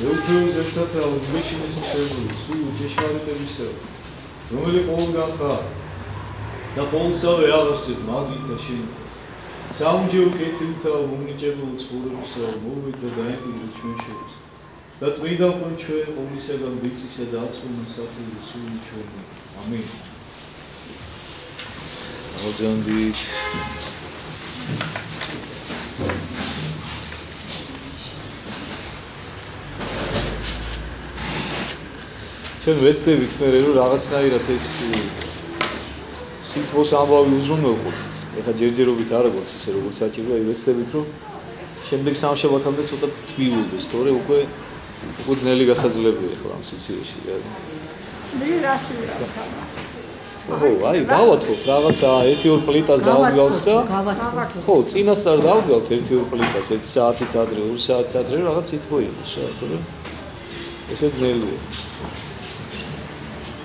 ეუფეუს ეცათა უბეშინეს მსებული, სულ ჭეშმარიტებისეო, რომელი ყოველგან ხარ და ყოველსავე აღარსებ მაგლითა შენითა. საუნჯეო კეთილთა მომნიჭებულ ცხოვრებისეო, მოვიდ და დაემკვიდრე ჩვენ შორის. და წმინდა მღვიმე ჩვენ ყოვლისაგან ვიწისა და აწმუნა საფული სული ჩვენი. ამინ. მოძანდით. ჩვენ ვეცდებით მე რომ რაღაცნაირად ეს სიტყვის ამბავი უზრუნველყოთ. ეხლა ჯერჯერობით არ აქვს ისე როგორც საჭიროა, ვეცდებით რომ შემდეგ სამშაბათამდე ცოტა თბილდეს, თორე უკვე ძნელი გასაძლებია ახლა ამ სიცივეში. მე რაში ვიყავ? ხო, აი, დავათხოვთ რაღაცა 1-2 პლიტას დავგავთ და ხო, წინასწარ დავგავთ 1-2 პლიტას 1 საათით ადრე, 2 საათით ადრე რაღაც სიტყვა იყოს, თორე ესე ძნელია.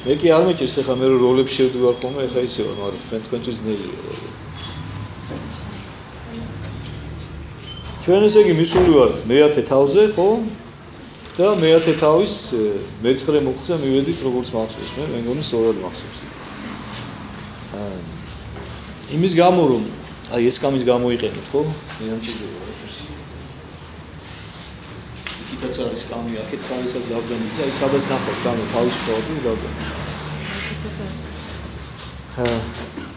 მე კი არ მეჭირს ახლა მე როლებში შევდივარ ხოლმე, ახლა ისევა, მაგრამ თქვენთვის ძნელია. ჩვენ ესე იგი მისული ვართ მე-10 თავზე, ხო? და მე-10 თავის მე-9 მუხლზე მივედით როგორც მახსოვს, მე მეგონი სწორად მახსოვს. იმის გამო რომ აი ეს კამის გამოიყენეთ, ხო? მე ამ ჭირდება ეს. იქაც არის კამი, აქეთ თავისაც დავძამით და აი სადაც ნახავთ კამი თავის შევადი დავძამით.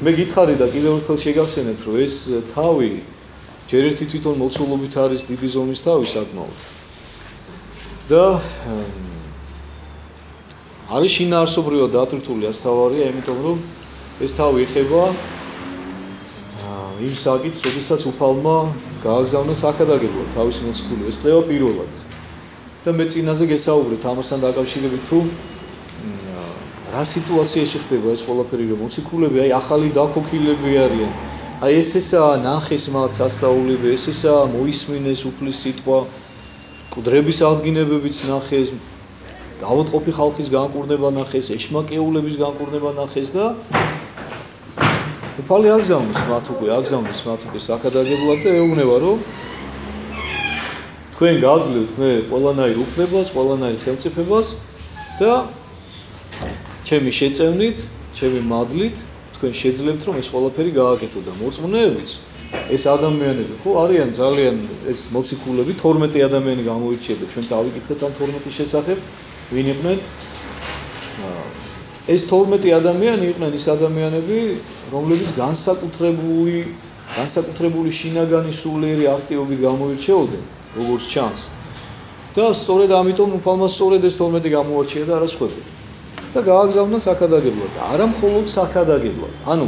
მე გითხარი და კიდევ ერთხელ შეგახსენებთ, რომ ეს თავი ჯერ ერთი თვითონ მოცულობით არის დიდი ზომის თავი საკმაოდ. და არის შინაარსობრივად დატვირთული ასთავარია, იმიტომ რომ ეს თავი ეხება იმ საკითხს, როდესაც უფალმა გააგზავნა საქადაგებლად თავის მოციქული, ეს ხდება პირველად. და მე წინაზე გესაუბრეთ ამასთან დაკავშირებით, თუ რა სიტუაციაში ხდება ეს ყველაფერი, რომ მოციქულები აი ახალი დაქოქილები არიან. აი ესეა ნახეს მათ სასწაულები, ესეა მოისმინეს უფლის სიტყვა, კუდრების აღდგინებებიც ნახეს, დაავადყოფი ხალხის განკურნება ნახეს, ეშმაკეულების განკურნება ნახეს და უფალი აგზავნის მათ უკვე საქადაგებლად და ეუბნება, რომ თქვენ გააძლევთ მე ყველანაირ უფლებას, ყველანაირ ხელმწიფებას და ჩემი შეწევნით, ჩემი მადლით თქვენ შეძლებთ რომ ეს ყველაფერი გააკეთო და მოწმუნეებიც ეს ადამიანები ხო არიან ძალიან ეს მოციქულები 12 ადამიანი გამოირჩიება ჩვენ წავიკითხეთ ამ 12-ის შესახებ ვინ იყვნენ ეს 12 ადამიანი იყვნენ ის ადამიანები რომლებიც განსაკუთრებული შინაგანი სულიერი აქტივობით გამოირჩეოდნენ როგორც ჩანს და სწორედ ამიტომ უფალმა სწორედ ეს 12 გამოარჩია და არა სხვები და გააგზავნა საქადაგებლად და არა მხოლოდ საქადაგებლად ანუ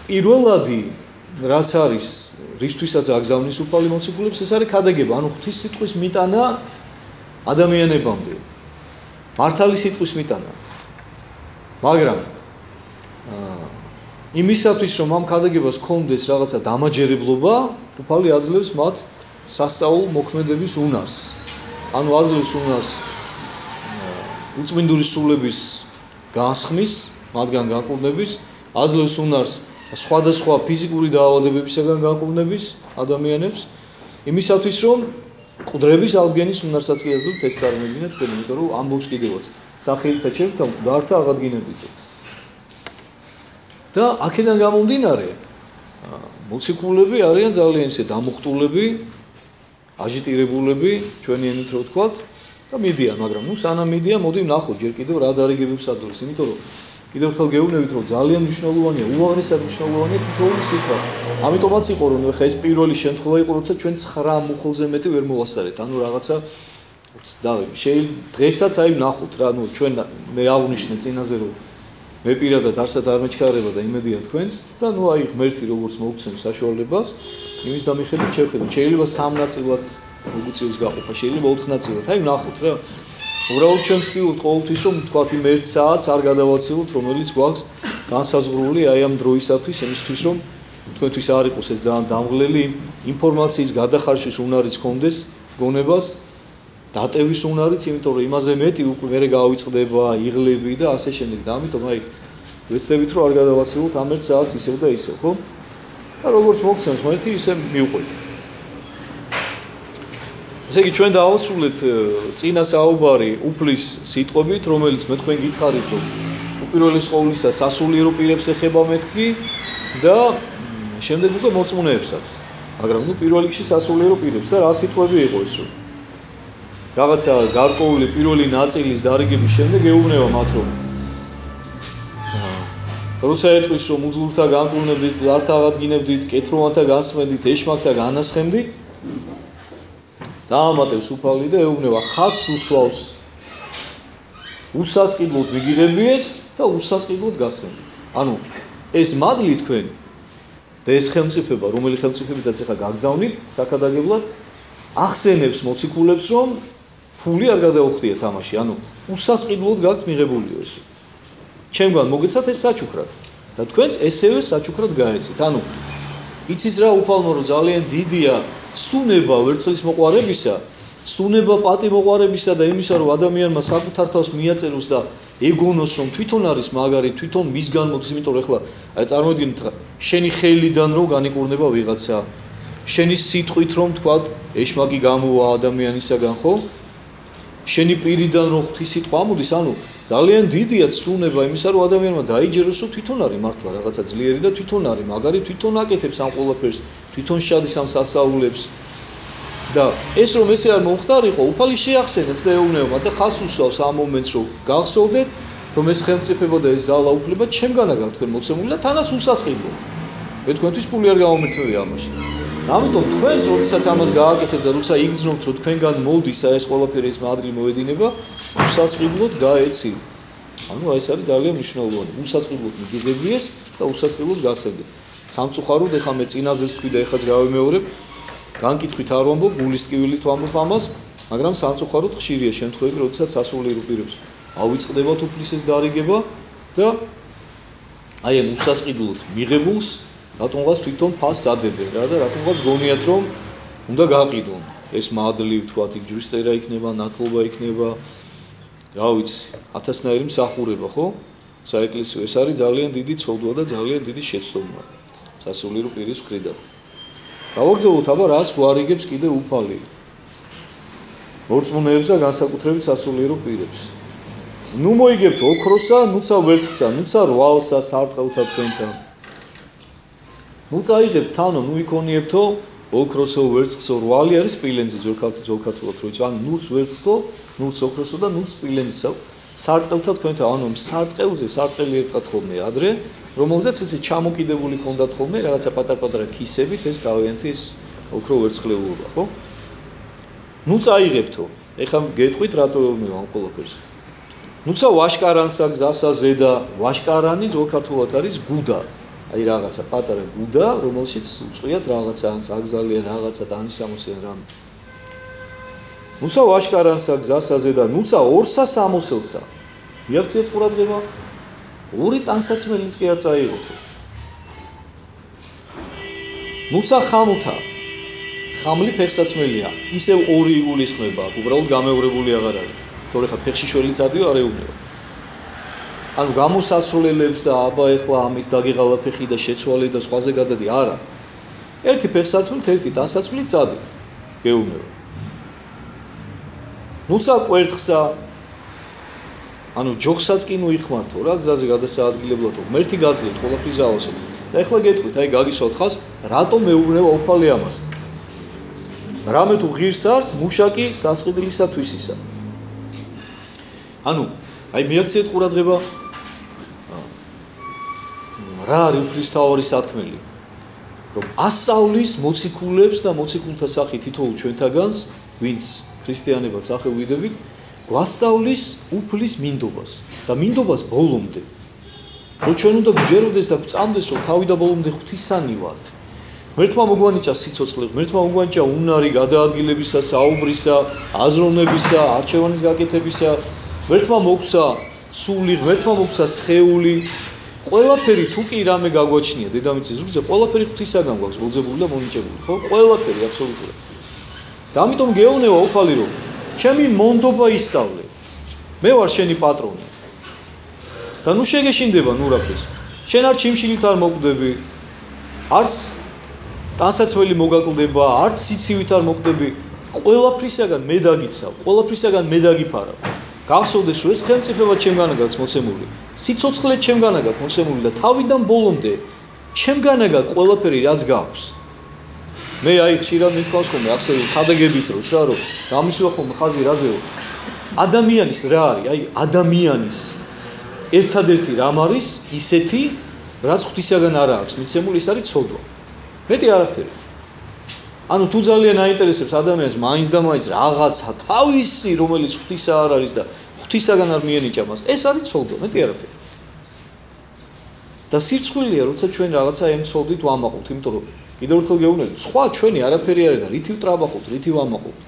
პირველადი რაც არის რისთვისაც აგზავნის უფალი მოციქულებს ეს არის ქადაგება ანუ ღვთის სიტყვის მიტანა ადამიანებამდე მართალი სიტყვის მიტანა მაგრამ იმისათვის რომ ამ ქადაგებას კონდეს რაღაცა დამაჯერებლობა უფალი აძლევს მათ სასწაულ მოქმედების უნარს ანუ აძლევს უნარს უწმინდური სულების განსხმის მათგან განკურნების აძლევს უნარს სხვადასხვა ფიზიკური დაავადებებისგან განკურნების ადამიანებს იმისათვის რომ კუდრების აღდგენის უნარსაც კი აძლევთ ეს წარმოგიდგენთ თქვენ იმიტომ რომ ამბობს კიდევაც სახელითა ჩემთა მკვდართა აღადგინებით და აქედან გამომდინარე მოციქულები არიან ძალიან ისე დამუხტულები აჟიტირებულები ჩვენი ენით რო ვთქვათ და მიდიან მაგრამ ნუ სანამ მიდიან მოდი ვნახოთ ჯერ კიდევ რა დარიგებებს აძლევს იმიტომ რომ კიდევ ერთხელ გეუბნებით რომ ძალიან მნიშვნელოვანია უაღრესად მნიშვნელოვანია თითოეული სიტყვა ამიტომაც იყო რომ ხა ეს პირველი შემთხვევა იყო როცა ჩვენ 9 მუხლზე მეტი ვერ მოვასწარეთ ანუ რაღაცა დღესაც აი ვნახოთ რა ნუ ჩვენ მე აღვნიშნე წინაზე რომ მე პირადად არსად არ მეჩქარება და იმედია თქვენს და ნუ აი ღმერთი როგორც მოგცემს საშუალებას იმის დამიხედვით შევხედოთ შეიძლება 3 ნაწილად მოგუწევს გაყოფა შეიძლება 4 ნაწილად აი ვნახოთ რა უბრალოდ ჩვენ ვცდილობთ ყოველთვის რომ თქვათ იმ 1 საათს არ გადავაცილოთ რომელიც გვაქვს განსაზღვრული აი ამ დროისათვის იმისთვის რომ თქვენთვის არ იყოს ეს ძალიან დამღლელი ინფორმაციის გადახარშვის უნარიც გქონდეს გონებას დატევის უნარიც იმიტომ რომ იმაზე მეტი უკვე მერე გავიწყდება იღლები და ასე შემდეგ და ამიტომ აი ვეცდებით რომ არ გადავაცილოთ ამ 1 საათს ისევ და ისევ ხო და როგორც მოგცემს ღმერთი ისე მივყვეთ ესე იგი ჩვენ დავასრულეთ წინა საუბარი უფლის სიტყვებით, რომელიც მე თქვენ გითხარით, რომ უპირველეს ყოვლისა სასულიერო პირებს ეხება მეთქი და შემდეგ უკვე მოწმუნეებსაც. მაგრამ პირველ რიგში სასულიერო პირებს და რა სიტყვები იყო ეს? რაღაცა გარკვეული პირველი ნაწილის დარიგების შემდეგ ეუბნება მათ, რომ როცა ეტყვის, რომ უძღვრთა განკურნებდით, ზართა აღადგინებდით, კეთროვანთა განსმენდით, ეშმაკთა განასხემდით, დაამატებს უფალი და ეუბნება ხაზს უსვავს. უსასყიდლოდ მიგიღებიეს და უსასყიდლოდ გასცემდით. ანუ ეს მადლი თქვენ და ეს ხელმწიფება, რომელი ხელმწიფებითაც ახლა გაგზავნით საქადაგებლად, ახსენებს მოციქულებს, რომ ფული არ გადაუხდიათ ამაში, ანუ უსასყიდლოდ გაქვთ მიღებულიო ეს. ჩემგან მოგეცათ ეს საჩუქრად და თქვენც ესევე საჩუქრად გაეცით. ანუ იცის რა უფალმა, რომ ძალიან დიდია სტუნება ვერცხლის მოყვარებისა, სტუნება პატიმოყვარებისა და იმისა, რომ ადამიანმა საკუთარ თავს მიაწეროს და ეგონოს, რომ თვითონ არის მაგარი, თვითონ მისგან მოდის, იმიტომ რომ ახლა აი წარმოიდგინეთ, შენი ხელიდან რომ განიკურნება ვიღაცა, შენი სიტყვით რომ თქვა ეშმაკი გამოვა ადამიანისაგან, ხო? შენი პირიდან რომ ღვთის სიტყვა ამოდის, ანუ ძალიან დიდია სტუნება იმისა, რომ ადამიანმა დაიჯეროს, რომ თვითონ არის მართლა რაღაცა ძლიერი და თვითონ არის მაგარი, თვითონ აკეთებს ამ ყველაფერს, თვითონ შეადის ამ სასწაულებს. და ეს რომ ესე არ მომხდარიყო, უფალი შეახსენებს და ეუბნება და ხაზს უსვავს ამ მომენტს, რომ გახსოვდეთ, რომ ეს ხელმწიფება და ეს ზალა უფლება ჩემგანა გაქვთ თქვენ მოცემული და თანაც უსასყიდლო. მე თქვენთვის ფული არ გამომერთვია ამაში. ამიტომ თქვენს როდესაც ამას გააკეთებთ და როცა იგრძნობთ, რომ თქვენგან მოდის ეს ყველაფერი ეს მადლი მოედინება, უსასყიდლოდ გაეცი. ანუ ეს არის ძალიან მნიშვნელოვანი. უსასყიდლოდ მიგიღებიეს და უსასყიდლოდ გასცემდით. სამწუხაროდ ეხლა მე წინაზეც თქვი და ეხლაც გავიმეორებ, განკითხვით არ ვამბობ, გულის ტკივილით ვამბობ ამას, მაგრამ სამწუხაროდ ხშირია შემთხვევები, როდესაც სასულიერო პირებს ავიწყდებათ უფლის ეს დარიგება და აი ამ უსასყიდლოდ მიღებულს რატომღაც თვითონ ფასს ადებენ რა და რატომღაც გონიათ, რომ უნდა გაყიდონ ეს მადლი, თქვათ, იქ ჯვრის წერა იქნება, ნათლობა იქნება, რა ვიცი, ათასნაირი მსახურება, ხო? საეკლესიო ეს არის ძალიან დიდი ცოდვა და ძალიან დიდი შეცდომა სასულიერო პირის მხრიდან. გავაგზავნოთ აბა რას გვარიგებს კიდე უფალი მორწმუნეებს და განსაკუთრებით სასულიერო პირებს. ნუ მოიგებთ ოქროსა, ნუცა ვერცხლსა, ნუცა რვალსა სარტყელთა თქვენთან. ნუ წაიღებთ თანო, ნუ იქონიებთო ოქროსო, ვერცხლსო, რვალი არის სპილენძი ძოლქართულად რო იცი, ანუ ნუც ვერცხლო, ნუც ოქროსო და ნუც სპილენძი სარტყელთა თქვენთან, ანუ სარტყელზე სარტყელი ერტყათ ხოლმე ადრე, რომელზეც ესე ჩამოკიდებული ჰქონდათ ხოლმე რაღაცა პატარ-პატარა ქისებით ეს თავიანთი ეს ოქრო ვერცხლეულობა, ხო? ნუ წაიღებთო. ეხლა გეტყვით რატო მევა ამ ყველაფერს. ნუცა ვაშკარანსა გზასა ზედა, ვაშკარანი ძოლქართულად არის გუდა. აი რაღაცა პატარა გუდა, რომელშიც უწყიათ რაღაცა ან საგზალიან რაღაცა დაანისამოსიან რამე. ნუცა ვაშკარანსა გზასა ზედა, ნუცა ორსა სამოსელსა. მიაქციეთ ყურადღება. ორი ტანსაცმელიც კი არ წაიღოთ. ნუცა ხამლთა. ხამლი ფეხსაცმელია. ისევ ორი იგულისხმება, უბრალოდ გამეორებული აღარ არის. თორე ხა ფეხში შველი წადიო არ ეუბნება. ანუ გამოსაცვლელებს და აბა ეხლა ამით დაგეღალა ფეხი და შეცვალე და სხვაზე გადადი, არა. ერთი ფეხსაცმლით, ერთი ტანსაცმლით წადი. გეუბნება. ნუცა კვერთხსა ანუ ჯოხსაც კი ნუ იხმართო რა გზაზე გადასაადგილებლათო ღმერთი გაძლევთ ყველაფრის ზავასო და ეხლა გეტყვით აი გაგისვათ ხას რატომ მეუბნება უფალი ამას რამე თუ ღირს არს მუშაკი სასყიდლისათვისისა ანუ აი მიაქციეთ ყურადღება რა არის უფლისთავარი სათქმელი რომ ასავლის მოციქულებს და მოციქულთა სახით თითოეულ ჩვენთაგანს ვინც ქრისტიანებად სახე ვიდებით გვასწავლის უფლის მინდობას და მინდობას ბოლომდე. რომ ჩვენ უნდა გვჯეროდეს და გვწამდეს, რომ თავი და ბოლომდე ღვთისანი ვართ. ღმერთმა მოგვანიჭა სიცოცხლე, ღმერთმა მოგვანიჭა უნარი გადაადგილებისა, საუბრისა, აზროვნებისა, არჩევანის გაკეთებისა, ღმერთმა მოგცა სული, ღმერთმა მოგცა სხეული. ყველაფერი თუ კი რამე გაგვაჩნია დედამიწის ზურგზე, ყველაფერი ღვთისაგან გვაქვს მოძებული და მონიჭებული, ხო? ყველაფერი აბსოლუტურად. და ამიტომ გეუბნება უფალი რომ ჩემი მონდობა ისწავლე. მე ვარ შენი პატრონი. და ნუ შეგეშინდება ნუ რაფის. შენ არ ჩიმშილით არ მოკვდები. არც ტანსაცმელი მოგაკლდება, არც სიცივით არ მოკვდები. ყველაფრისაგან მე დაგიცავ, ყველაფრისაგან მე დაგიფარავ. გახსოვდეს რომ ეს ხელმწიფება ჩემგანა გაქვს მოცემული. სიცოცხლე ჩემგანა გაქვს მოცემული და თავიდან ბოლომდე ჩემგანა გაქვს ყველაფერი რაც გაქვს. მე აი ხშირად მithქვავს ხოლმე ახსენე ხადაგების დროს რა რომ გამისვა ხოლმე ხაზი რაზეო ადამიანის რა არის? აი ადამიანის ერთადერთი რამ არის ისეთი რაც ღვთისაგან არ აქვს მიცემული ის არის ცოდვა. მეტი არაფერი. ანუ თუ ძალიან აინტერესებს ადამიანს მაინც და მაინც რაღაცა თავისი რომელიც ღვთისა არ არის და ღვთისაგან არ მიენიჭა მას ეს არის ცოდვა მეტი არაფერი. და სირცხვილია როცა ჩვენ რაღაცა ემცოდით ვამაყობთ იმიტომ რომ კიდევ ერთხელ გეუბნებით სხვა ჩვენი არაფერი არის და რითი ვტრაბახობთ რითი ვამაყობთ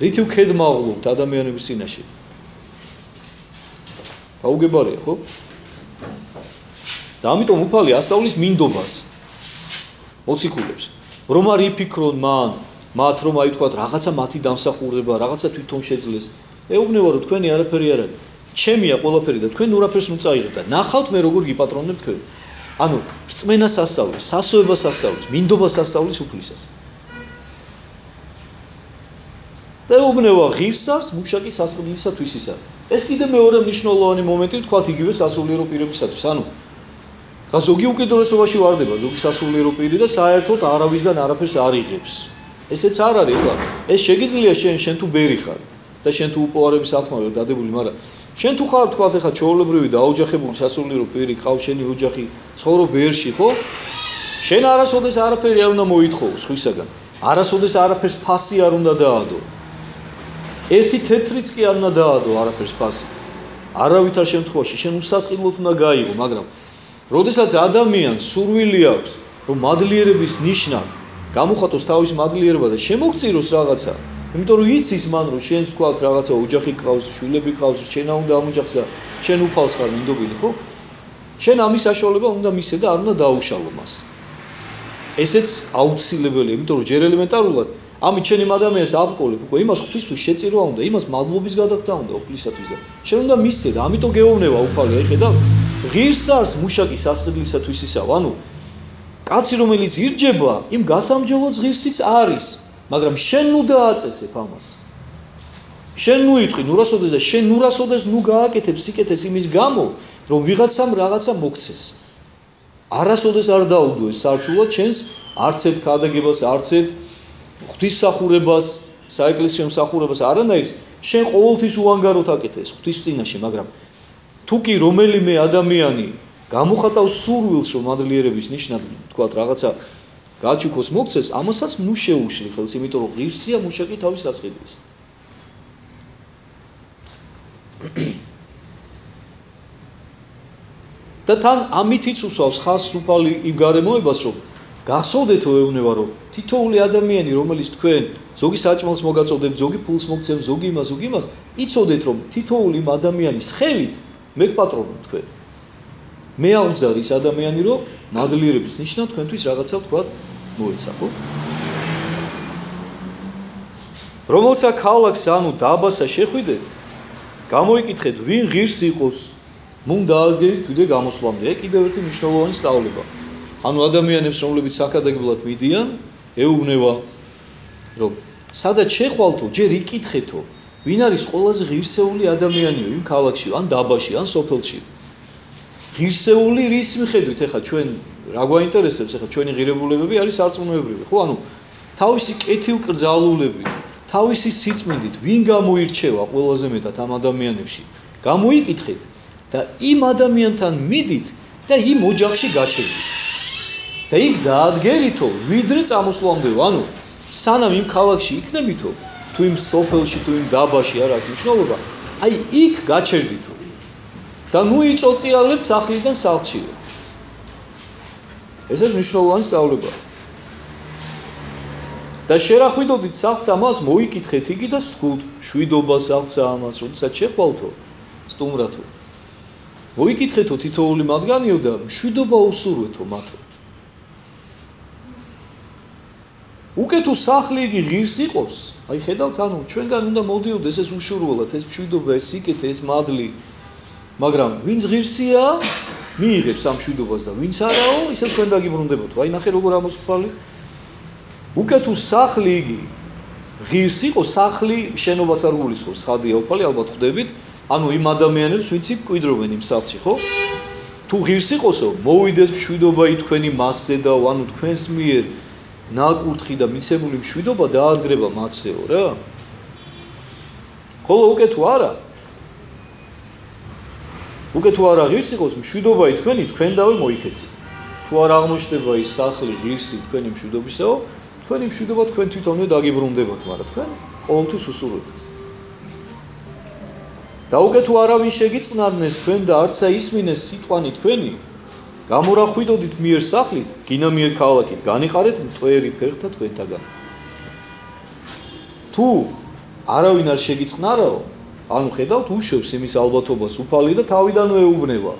რითი ვქედმაღლობთ ადამიანების წინაშე გაუგებარია ხო? და ამიტომ უფალი ასწავლის მინდობას მოციქულებს რომ არ იფიქრონ მათ რომ აი თქვა რაღაცა მათი დამსახურება რაღაცა თვითონ შეძლეს ეუბნება რომ თქვენი არაფერი არ არის ჩემია ყველაფერი და თქვენ ურაფერს მწაიღებთ და ნახავთ მე როგორ გიპატრონებთ თქვენ ანუ რწმენას ასწავლის სასწაულებას ასწავლის მინდობას ასწავლის უფლისას და ეუბნება ღირსას მუშაკის სასყიდლისა თვისისა ეს კიდე მეორე მნიშვნელოვანი მომენტი თქვათ იგივე სასულიერო პირებისათვის ანუ ზოგი უკიდურესობაში ვარდება ზოგი სასულიერო პირი და საერთოდ არავისგან არაფერს არ იღებს ესეც არ არის ხო ეს შეგიძლია შენ თუ ბერი ხარ და შენ თუ უპოვარების ათმა ვერ დადებული მაგრამ შენ თუ ხარ თქვათ ეხა ჩვეულებრივი დაოჯახებული სასულიერო პირი ყავს შენი ოჯახი ცხოვრობ ბერში ხო შენ არასოდეს არაფერი არ უნდა მოითხოვოს ხვისაგან არასოდეს არაფერს ფასი არ უნდა დაადო ერთი თეთრიც კი არ უნდა დაადო არაფერს ფასი არავითარ შემთხვევაში შენ უსასყიდლოდ უნდა გაიღო მაგრამ როდესაც ადამიანს სურვილი აქვს რომ მადლიერების ნიშნად გამოხატოს თავის მადლიერება და შემოგწიროს რაღაცა იმიტომ რომ იცის მან რომ შენს თქვათ რაღაცა ოჯახი ყავს შვილები ყავს შენ უნდა ამოჯახს და შენ უფალს ხარ მინდობილი ხო შენ ამის საშუალება უნდა მისცე და არ უნდა დაუშალო მას ესეც აუცილებელია იმიტომ რომ ჯერ ელემენტარულად ამით შენ იმ ადამიანს აბკოლებ უკვე იმას ღვთისთვის შეწირვა უნდა იმას მადლობის გადახდა უნდა უფლისათვის და შენ უნდა მისცე და ამიტომ გეუბნება უფალი აი ხედავ ღირსარს მუშაკის სასყიდლისათვის ისავ ანუ კაცი რომელიც ირჯება იმ გასამჯელოც ღირსიც არის მაგრამ შენ ნუ დააწესებ ამას შენ ნუ იტყვი ნურასოდეს და შენ ნურასოდეს ნუ გააკეთებ სიკეთეს იმის გამო რომ ვიღაცამ რაღაცა მოგცეს არასოდეს არ დაუდო ეს სარჩულად შენს არც ერთ ქადაგებას არც ერთ ღვთისმსახურებას საეკლესიო მსახურებას არანაირს შენ ყოველთვის უანგაროდ აკეთეს ღვთის წინაშე მაგრამ თუ კი რომელიმე ადამიანი გამოხატავს სურვილს რომ მადლიერების ნიშნად თქვათ რაღაცა გაჩუქოს მოგცეს ამასაც ნუ შეუშლი ხელს იმიტომ რომ ღირსია მუშაკი თავის სასყიდლის და თან ამითიც უსვავს ხას უფალი იმ გარემოებას რომ გახსოვდეთო ეუბნება რომ თითოეული ადამიანი რომელიც თქვენ ზოგი საჭმელს მოგაწოდებთ ზოგი ფულს მოგცემთ ზოგი იმას იცოდეთ რომ თითოეული იმ ადამიანის ხელით მე გპატრონობ თქვენ მე აღძარ ის ადამიანი რომ მადლიერების ნიშნად თქვენთვის რაღაცა თქვა მოეცა ხო რომელსაც ქალაქს ანუ დაბასა შეხვიდეთ გამოიკითხეთ ვინ ღირს იყოს მუნ დააგდეთ ვიდრე გამოსვლამდე კიდევ ერთი მნიშვნელოვანი სწავლება ანუ ადამიანებს რომლებიც საკადაგებლად მიდიან ეუბნება რომ სადაც შეხვალთო ჯერ იკითხეთო ვინ არის ყველაზე ღირსეული ადამიანიო იმ ქალაქში ან დაბაში ან სოფელში ღირსეული რის მიხედვით ეხა ჩვენ რა გვაინტერესებს ეხა ჩვენი ღირებულებები არის სარწმუნოებრივი ხო ანუ თავისი კეთილკრძალულებით თავისი სიწმინდით ვინ გამოირჩევა ყველაზე მეტად ამ ადამიანებში გამოიკითხეთ და იმ ადამიანთან მიდით და იმ ოჯახში გაჩერდით და იქ დაადგერითო ვიდრე წამოსვლამდე ანუ სანამ იმ ქალაქში იქნებითო თუ იმ სოფელში თუ იმ დაბაში არ აქვს მნიშვნელობა აი იქ გაჩერდითო და ნუ იწოწიალებთ სახლიდან სახლშივე ესეც მნიშვნელოვანი სწავლება და შერახვიდოდით სახლს ამას მოიკითხეთ იგი და სთქულთ შვიდობა სახლს ამას როდესაც შეხვალთო სტუმრათო მოიკითხეთო თითოეული მათგანიო და შვიდობა უსურვეთო მათო უკვე თუ სახლი იგი ღირს იყოს აი ხედავთ ანუ ჩვენგან უნდა მოდიოდეს ეს უშურველად ეს შვიდობა ეს სიკეთე ეს მადლი მაგრამ ვინც ღირსია მიიღებს ამ შვიდობას და ვინც არაო ისე თქვენ დაგიბრუნდებოდო აი ნახე როგორ ამოსფალი უკვე თუ სახლი იგი ღირს იყო სახლი შენობას არ გულისხმობს ხადია უფალი ალბათ ხვდებით ანუ იმ ადამიანებს ვინც მკვიდრობენ იმ სახლში ხო თუ ღირს იყოსო მოვიდეს მშვიდობა თქვენი მასზე და ანუ თქვენს მიერ ნაკურთხი და მიცემული მშვიდობა დაადგრება მათზეო რა ხოლო უკვე თუ არა ღირს იყოს მშვიდობა თქვენი თქვენდავე მოიქეცეთ თუ არ აღმოჩნდება ის სახლი ღირსი თქვენი მშვიდობისაო თქვენი მშვიდობა თქვენ თვითონვე დაგიბრუნდებათ მაგრამ თქვენ ყოველთვის უსურვებთ და უკვე თუ არავინ შეგიწყნარნეს თქვენ და არცა ისმინეს სიტყვანი თქვენი გამორახვიდოდით მიერ სახლით გინა მიერ ქალაქით განიყარეთ მტვერი ფერხთა თქვენთაგან თუ არავინ არ შეგიწყნარაო ანუ ხედავთ უშვებს იმის ალბათობას უფალი და თავიდანვე ეუბნება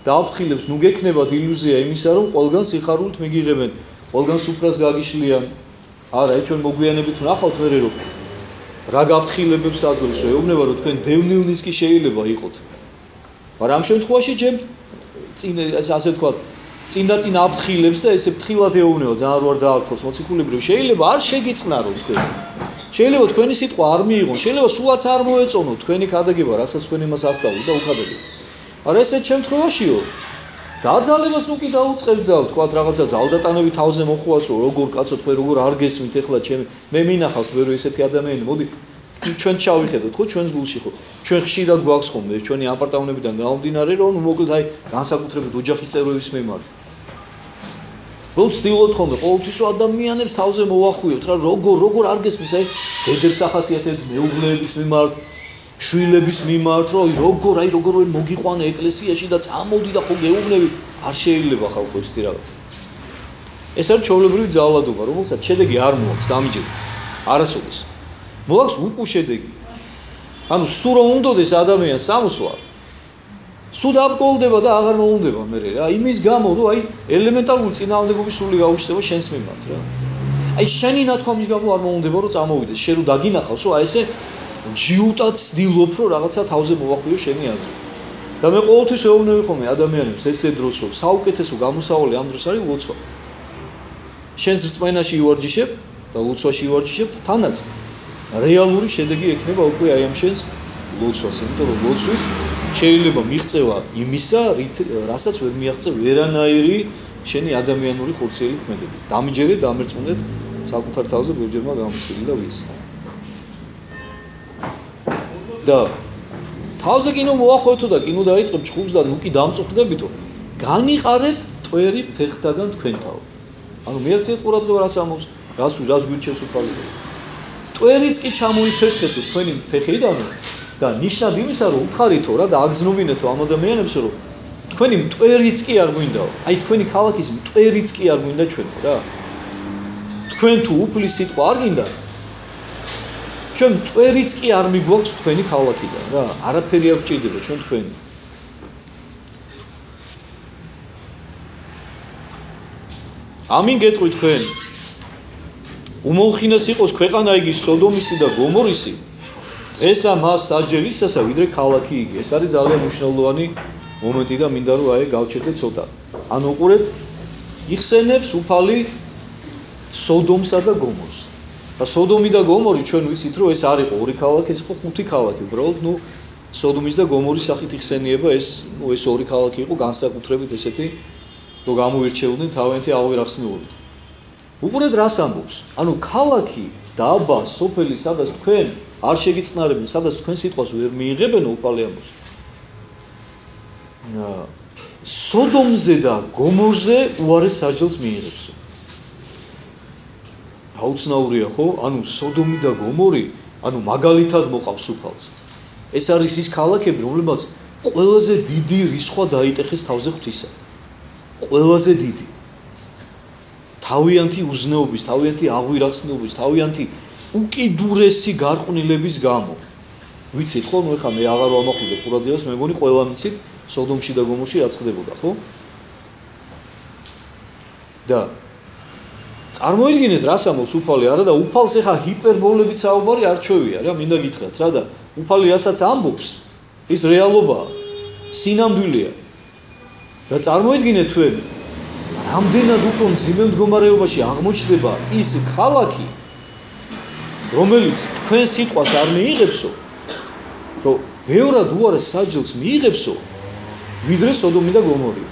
და აფრთხილებს ნუ გექნებათ ილუზია იმისა რომ ყველგან სიხარულით მიგიღებენ ყველგან სუფრას გაგიშლიან არა ეს ჩვენ მოგვიანებით ვნახავთ მერე რომ რა გაფრთხილებებს აძლევს რომ ეუბნება რომ თქვენ დევნილნიც კი შეიძლება იყოთ მაგრამ ამ შემთხვევაში ჩემ წინ ასე ვთქვათ წინ აფრთხილებს და ესე ფრთხილად ეუბნება ძალიან რო არ დაარქოს მოციქულებრივ შეიძლება არ შეგიწყნარო თქვენ შეიძლება თქვენი სიტყვა არ მიიღონ შეიძლება სულაც არ მოეწონო თქვენი ქადაგება რასაც თქვენ იმას ასწავლეთ და უხადებით არა ესეთ შემთხვევაშიო დაძალებას ნუ კი დაუწყებთ და ვთქვათ რაღაცა ძალდატანები თავზე მოხვათ რომ როგორ კაცო თქვენ როგორ არ გესმით ეხლა ჩემ მე მინახავს მე რო ესეთი ადამიანი მოდი ჩვენ ჩავიხედოთ ხო ჩვენს გულში ხო ჩვენ ხშირად გვაქვს ხოლმე ჩვენი აპარტამენტებიდან გამომდინარე რომ მოკლედ აი განსაკუთრებით ოჯახის წევრების მიმართ რომ ვცდილობთ ხოლმე ყოველთვის ადამიანებს თავზე მოვახვიოთ რა როგორ არ გესმის აი დედებს ახასიათებთ მეუღლეების მიმართ შვილების მიმართ რომ როგორ მოგიყვანე ეკლესიაში და წამოვდი და ხო გეუბნები არ შეიძლება ხალხო ესეთი რაღაცა ეს არის ჩვეულებრივი ძალადობა რომელსაც შედეგი არ მოაქვს დამიჯერეთ არასოდეს მოაქვს უკუ შედეგი ანუ სულ რომ უნდოდეს ადამიანს სამოსვლა სულ დაბრკოლდება და აღარ მოუნდება მე რა იმის გამო რომ აი ელემენტარული წინააღმდეგობის სული გაუჩნდება შენს მიმართ რა აი შენი ნათქვამის გამო არ მოუნდება რომ წამოვიდეს შენ რომ დაგინახავს რომ აი ესე ჯიუტად ცდილობ რომ რაღაცა თავზე მოვახვიო შენი აზრი და მე ყოველთვის ეუბნები ხოლმე ადამიანებს ესე დროს რომ საუკეთესო გამოსავალი ამ დროს არის ლოცვა შენს რწმენაში ივარჯიშებ და ლოცვაში ივარჯიშებ თანაც რეალური შედეგი ექნება უკვე აი ამ შენს ლოცვას იმიტომ რომ ლოცვით შეიძლება მიღწევა იმისა რასაც ვერ მიაღწევ ვერანაირი შენი ადამიანური ხორციელი ქმედები დამიჯერეთ დამერწმუნდეთ საკუთარ თავზე ბევრჯერმა გამოსილი და ვიცი და თავზე კინო მოახოთო და კინო დაიწყებ ჭხუბს და ნუ კი დამწუხდებითო განიყარეთ ტვერი ფეხთაგან თქვენთავ ანუ მიერცეთ ყურადღება რას ამობს რას გვირჩევს უფალი ტვერიც კი ჩამოიფერხეთ თქვენი ფეხიდან და ნიშნად იმისა რომ უთხარითო რა და აგზნობინეთო ამ ადამიანებს რომ თქვენი მტვერიც კი არ გვინდაო აი თქვენი ქალაქის მტვერიც კი არ გვინდა ჩვენ რა თქვენ თუ უფლის სიტყვა არ გინდა ჩვენ მტვერიც კი არ მიგვაქვს თქვენი ქალაქიდან რა არაფერი არ გჭირდება ჩვენ თქვენი ამინ გეტყვი თქვენ უმოლხინეს იყოს ქვეყანა იგი სოდომისი და გომორისი ესა მას საჯელისასა ვიდრე ქალაქი იგი ეს არის ძალიან მნიშვნელოვანი მომენტი და მინდა რომ აი გავჩერდეთ ცოტა ანუ უყურეთ იხსენებს უფალი სოდომსა და გომორს და სოდომი და გომორი ჩვენ ვიცით რომ ეს არ იყო ორი ქალაქი ეს იყო ხუთი ქალაქი უბრალოდ ნუ სოდომის და გომორის სახით იხსენიება ეს ორი ქალაქი იყო განსაკუთრებით ესეთი რომ გამოირჩეოდნენ თავიანთი აღიარახსნეულობით უყურეთ რას ამბობს ანუ ქალაქი დაბა სოფელი სადაც თქვენ არ შეგიწყნარებენ სადაც თქვენ სიტყვას ვერ მიიღებენ უფალი ამბობს სოდომზე და გომორზე უარეს საჯელს მიიღებს აუცნაურია ხო ანუ სოდომი და გომორი ანუ მაგალითად მოყავს უფალს ეს არის ის ქალაქები რომლებიც ყველაზე დიდი რისხვა დაიტეხეს თავზე ღვთისა ყველაზე დიდი თავიანთი უზნეობის თავიანთი აღვირახსნეობის თავიანთი უკიდურესი გარყვნილების გამო ვიცით ხო ნუ ეხლა მე აღარ ვამახვიდე ყურადღებას მე მგონი ყველა მიცით სოდომში და გომორში რა წყდებოდა ხო და წარმოიდგინეთ რას ამბობს უფალი არა და უფალს ეხლა ჰიპერბოლებით საუბარი არ ჩვევია რა მინდა გითხრათ რა და უფალი რასაც ამბობს ის რეალობაა სინამდვილეა და წარმოიდგინეთ თქვენ რამდენად უფრო მძიმე მდგომარეობაში აღმოჩნდება ის ქალაქი რომელიც თქვენ სიტყვას არ მიიღებსო, რომ ბევრად უარეს საჯელს მიიღებსო, ვიდრე სოდომი და გომორი.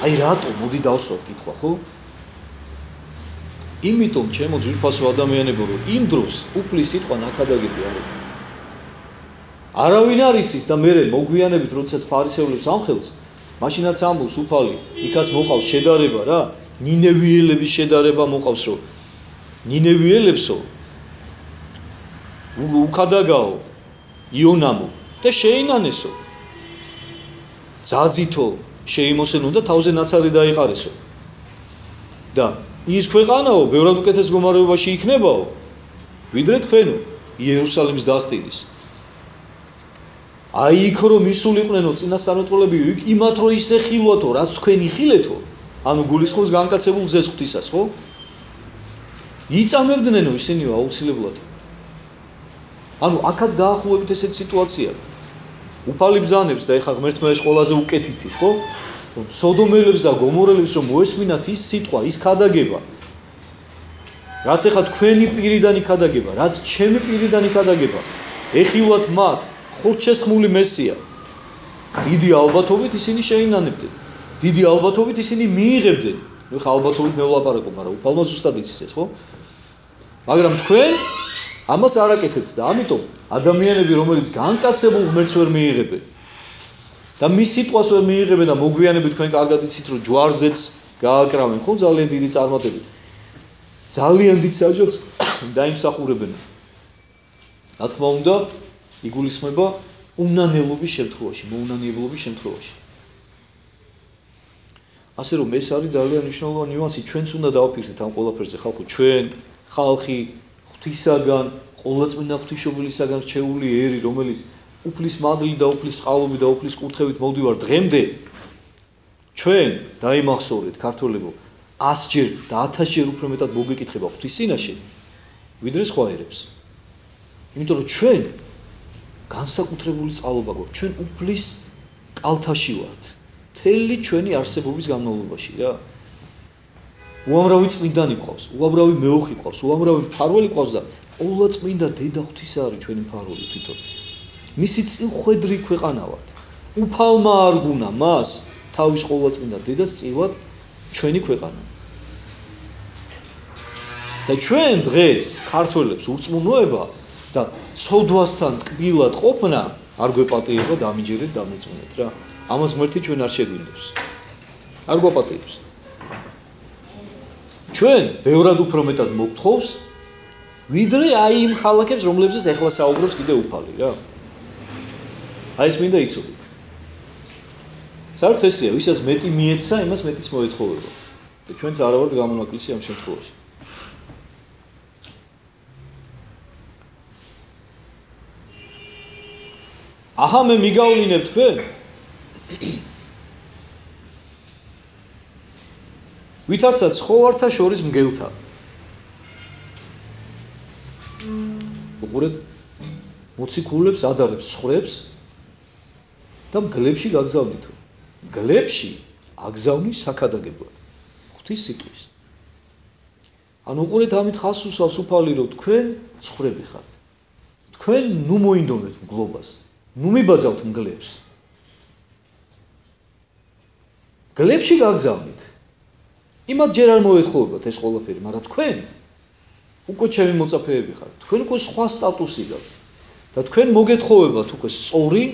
აი რატო მოდი დავსვათ კითხვა, ხო? იმიტომ ჩემო ძვირფასო ადამიანებო, რომ იმ დროს უფლის სიტყვა ნაკადაგები არის. არავინ არ იცის და მე მოგვიანებით როდესაც ფარისევლებს ამხელს, მაშინაც ამბობს უფალი, იქაც მოყავს შედარება რა, ნინევიელების შედარება მოყავს, რომ ნინევიელებსო უკადაგაო იონამო და შეინანესო. ძაძითო შეიმოსენო და თავზე ნაცარი დაიყარესო. და ის ქვეყანაო ბევრად უკეთეს მდგომარეობაში იქნებაო, ვიდრე თქვენო იერუსალიმის დასტირის. აი იქ რომ მისულიყვნენო წინასწარმეტყველები იქ იმათ რომ ისე ხილვათო, რაც თქვენ იხილეთო, ანუ გულისხმობს განკაცებულ ზეს ღვთისას, ხო? იწამებდნენო ისინიო აუცილებლად. ანუ აქაც დაახლოებით ესეთ სიტუაცია. უფალი ბრძანებს და ეხლა ღმერთმა ეს ყველაზე უკეთ იცის, ხო? სოდომელებს და გომორელებს რომ მოესმინათ ის სიტყვა, ის ქადაგება. რაც ეხლა თქვენი პირიდან იქადაგება, რაც ჩემი პირიდან იქადაგება, ეხილვათ მათ ხურჩესხმული მესია. დიდი ალბათობით ისინი შეინანებდნენ. დიდი ალბათობით ისინი მიიღებდნენ. ნუ ხა ალბათობით მე ვლაპარაკობ, მაგრამ უფალმა ზუსტად იცის ეს, ხო? მაგრამ თქვენ ამას არ აკეთებთ და ამიტომ ადამიანები, რომელიც განკაცებულ ღმერთს ვერ მიიღებენ და მის სიტყვას ვერ მიიღებენ და მოგვიანებით თქვენ კარგად იცით, რომ ჯვარზეც გააკრავენ, ხო, ძალიან დიდი წარმატებით. ძალიან დიდ საჯელს დაიმსახურებენ. რა თქმა უნდა, იგულისხმება უნანელობის შემთხვევაში, მოუნანიებლობის შემთხვევაში. ასე რომ ეს არის ძალიან მნიშვნელოვანი ნიუანსი, ჩვენც უნდა დავფიქრდეთ ამ ყველაფერზე, ხალხო, ჩვენ ხალხი ღვთისაგან, ყოვლადწმინდა ღვთისმშობლისაგან რჩეული ერი, რომელიც უფლის მადლით და უფლის წყალობით და უფლის კურთხევით მოვდივარ დღემდე, ჩვენ დაიმახსოვრეთ ქართველებო, 100-ჯერ და 1000-ჯერ უფრო მეტად მოგეკითხება ღვთის წინაშე, ვიდრე სხვა ერებს. იმიტომ რომ ჩვენ განსაკუთრებული წყალობა გვაქვს, ჩვენ უფლის კალთაში ვართ. მთელი ჩვენი არსებობის განმავლობაში რა. უამრავი წმინდანი ყავს, უამრავი მეოხი ყავს, უამრავი მფარველი ყავს და ყოვლადწმინდა დედა ღვთისა არის ჩვენი მფარველი თვითონ. მისი წილხვედრი ქვეყანა ვართ. უფალმა არ გუნა მას თავის ყოვლადწმინდა დედას წილად ჩვენი ქვეყანა. და ჩვენ დღეს ქართველებს ურწმუნოება და ცოდვასთან ტკბილად ყოფნა არ გვეპატიება დამიჯერეთ დამეწმუნეთ რა. ამას ღმერთი ჩვენ არ შეგვინდებს. არ გვაპატიებს. ჩვენ ბევრად უფრო მეტად მოგთხოვს, ვიდრე აი იმ ხალხებს, რომლებზეც ეხლა საუბრობს კიდე უფალი რა. აი ეს მინდა იცოდეთ. საერთოდ ესეა, ვისაც მეტი მიეცა, იმას მეტიც მოეთხოვება. და ჩვენც არა ვართ გამონაკლისი ამ შემთხვევაში. აჰა მე მიგავლინებ თქვენ? ვითარცა ცხოვართა შორის მგელთა. უყურეთ, მოციქულებს ადარებს ცხვრებს და მგლებში გაგზავნითო. მგლებში აგზავნი საქადაგებლად. ღვთის სიტყვის. ანუ უყურეთ, ამით ხას უსვავს უფალი, რომ თქვენ ცხვრები ხართ. თქვენ ნუ მოინდომეთ მგლობას. ნუ მიბაძავთ მგლებს. მგლებში გაგზავნით. იმათ ჯერ არ მოეთხოვებათ ეს ყველაფერი, მაგრამ თქვენ უკვე ჩემი მოწაფეები ხართ. თქვენ უკვე სხვა სტატუსი გაქვთ. და თქვენ მოგეთხოვებათ უკვე სწორი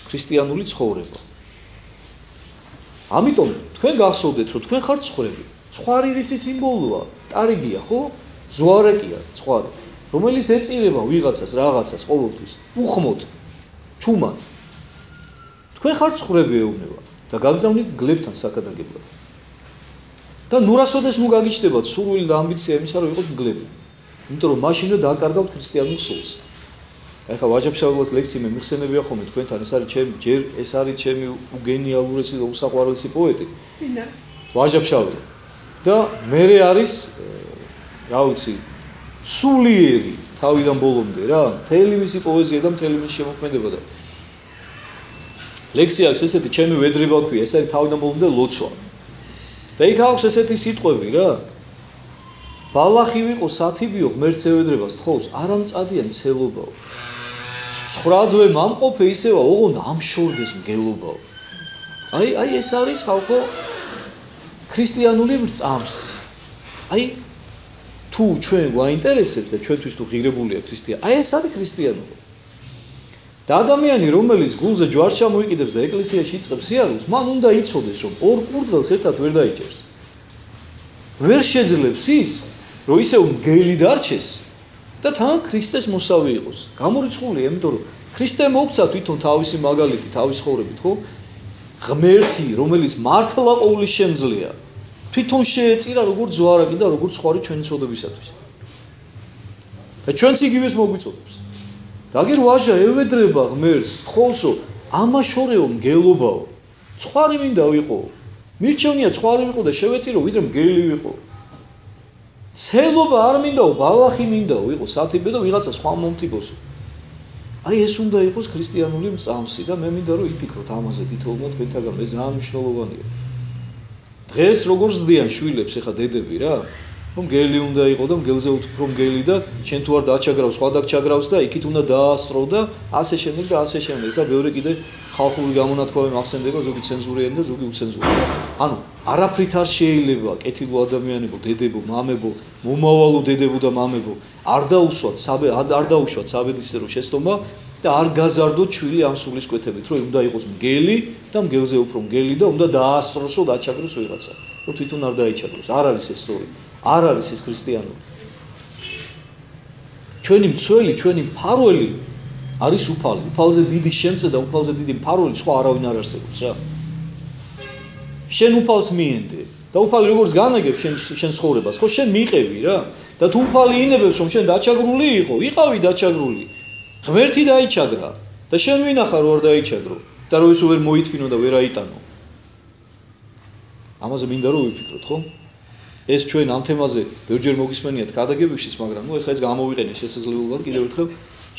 ქრისტიანული ცხოვრება. ამიტომ თქვენ გახსოვდეთ, რომ თქვენ ხართ ცხვრები. ცხარი რისი სიმბოლოა? ტარიგია, ხო? ზვარაკია, ცხარი, რომელიც ეწირება ვიღაცას, რაღაცას ყოველთვის, უხმოდ, ჩუმად. თქვენ ხართ ცხვრები ეუბნება და გაგზავნით მგლებთან საქადაგებლად. და ნურასოდეს ნუ გაგიჩნდებათ სურვილი და ამბიცია იმისა, რომ იყოთ მგლები. იმიტომ რომ მაშინვე დააკარგავთ ქრისტიანულ სულს. ეხლა ვაჟაფშაველას ლექსი მე მიხსენებია ხოლმე თქვენთან, ეს არის ჩემი უგენიალურესი და უსაყვარლესი პოეტი. ვაჟაფშაველი. და მერე არის, რა ვიცი, სულიერი თავიდან ბოლომდე რა, მთელი მისი პოეზია და მთელი მისი შემოქმედება და ლექსი აქვს ესეთი ჩემი ვედრება ქვია, ეს არის თავიდან ბოლომდე ლოცვა. და იქ აქვს ესეთი სიტყვები რა. ბალახი ვიყო სათიბიო ღმერთს ევედრებას თხოვს არა მწადიან ცელობაო ცხრადვე მამყოფე ისევა ოღონდ ამშორდეს მგელობაო აი ეს არის ხალხო ქრისტიანული წამს აი თუ ჩვენ გვაინტერესებს და ჩვენთვის თუ ღირებულია ქრისტიანი აი ეს არის ქრისტიანობა და ადამიანი რომელიც გულზე ჯვარს ჩამოიყიდებს და ეკლესიაში იწყებს სიარულს მან უნდა იცოდეს რომ ორ კურდღელს ერთად ვერ დაიჭერს ვერ შეძლებს ის რომ ისევ მგელი დარჩეს და თან ქრისტეს მოსავი იყოს გამორიცხულია იმიტომ რომ ქრისტე მოგცა თვითონ თავისი მაგალითი თავის ხოვრებით ხო ღმერთი რომელიც მართლა ყოვლის შემძლეა თვითონ შეეწირა როგორც ზვარაკი და როგორც ხარი ჩვენი წოდებისათვის და ჩვენც იგივეს მოგვიწოდებს და აგერ ვაჟა ევედრება ღმერთს თხოვსო ამაშორეო მგელობაო ცხარი მინდა ვიყო მირჩევნია ცხარი ვიყო და შევეწირო ვიდრე მგელი ვიყო ცელობა არ მინდაო ბალახი მინდაო ვიყო სათიბე და ვიღაცა სხვა მომტიბოსო აი ეს უნდა იყოს ქრისტიანული წამსი და მე მინდა რომ იფიქროთ ამაზე თითოეულმა თქვენთაგან მე ძალიან მნიშვნელოვანია დღეს როგორ ზდიან შვილებს ეხა დედები რა რომ მგელი უნდა იყო და მგელზე უფრო მგელი და შენ თუ არ დააჩაგრავს სხვა დაჩაგრავს და იქით უნდა დაასწრო და ასე შემდეგ და ბევრი კიდე ხალხური გამონათქვამი მახსენდება ზოგი ცენზურიანი და ზოგი უცენზურიანი ანუ არაფრით არ შეიძლება კეთილო ადამიანებო დედებო მამებო მომავალო დედებო და მამებო არ დაუშვათ საბედისწერო შეცდომა და არ გაზარდოთ შვილი ამ სულისკვეთებით რომ უნდა იყოს მგელი და მგელზე უფრო მგელი და უნდა დაასწროსო დააჩაგროს ვიღაცა რომ თვითონ არ დაიჩაგროს არ არის ეს სწორი არ არის ეს ქრისტიანობა ჩვენი მცველი ჩვენი მფარველი არის უფალი უფალზე დიდი შემწე და უფალზე დიდი მფარველი სხვა არავინ არ არსებობს რა შენ უფალს მიენდე და უფალი როგორც განაგებ შენ ცხოვრებას ხო შენ მიყევი რა და თუ უფალი ინებებს რომ შენ დაჩაგრული იყავი დაჩაგრული ღმერთი დაიჩაგრა და შენ ვინახარ რომ არ დაიჩაგრო და რომ ის ვერ მოითმინო და ვერ აიტანო ამაზე მინდა რომ ვიფიქროთ ხო ეს ჩვენ ამ თემაზე ბევრჯერ მოგისმენიათ გადაგებებშიც მაგრამ ნუ ეხლა ეს გამოვიყენე შესაძლებლად კიდევ ერთხელ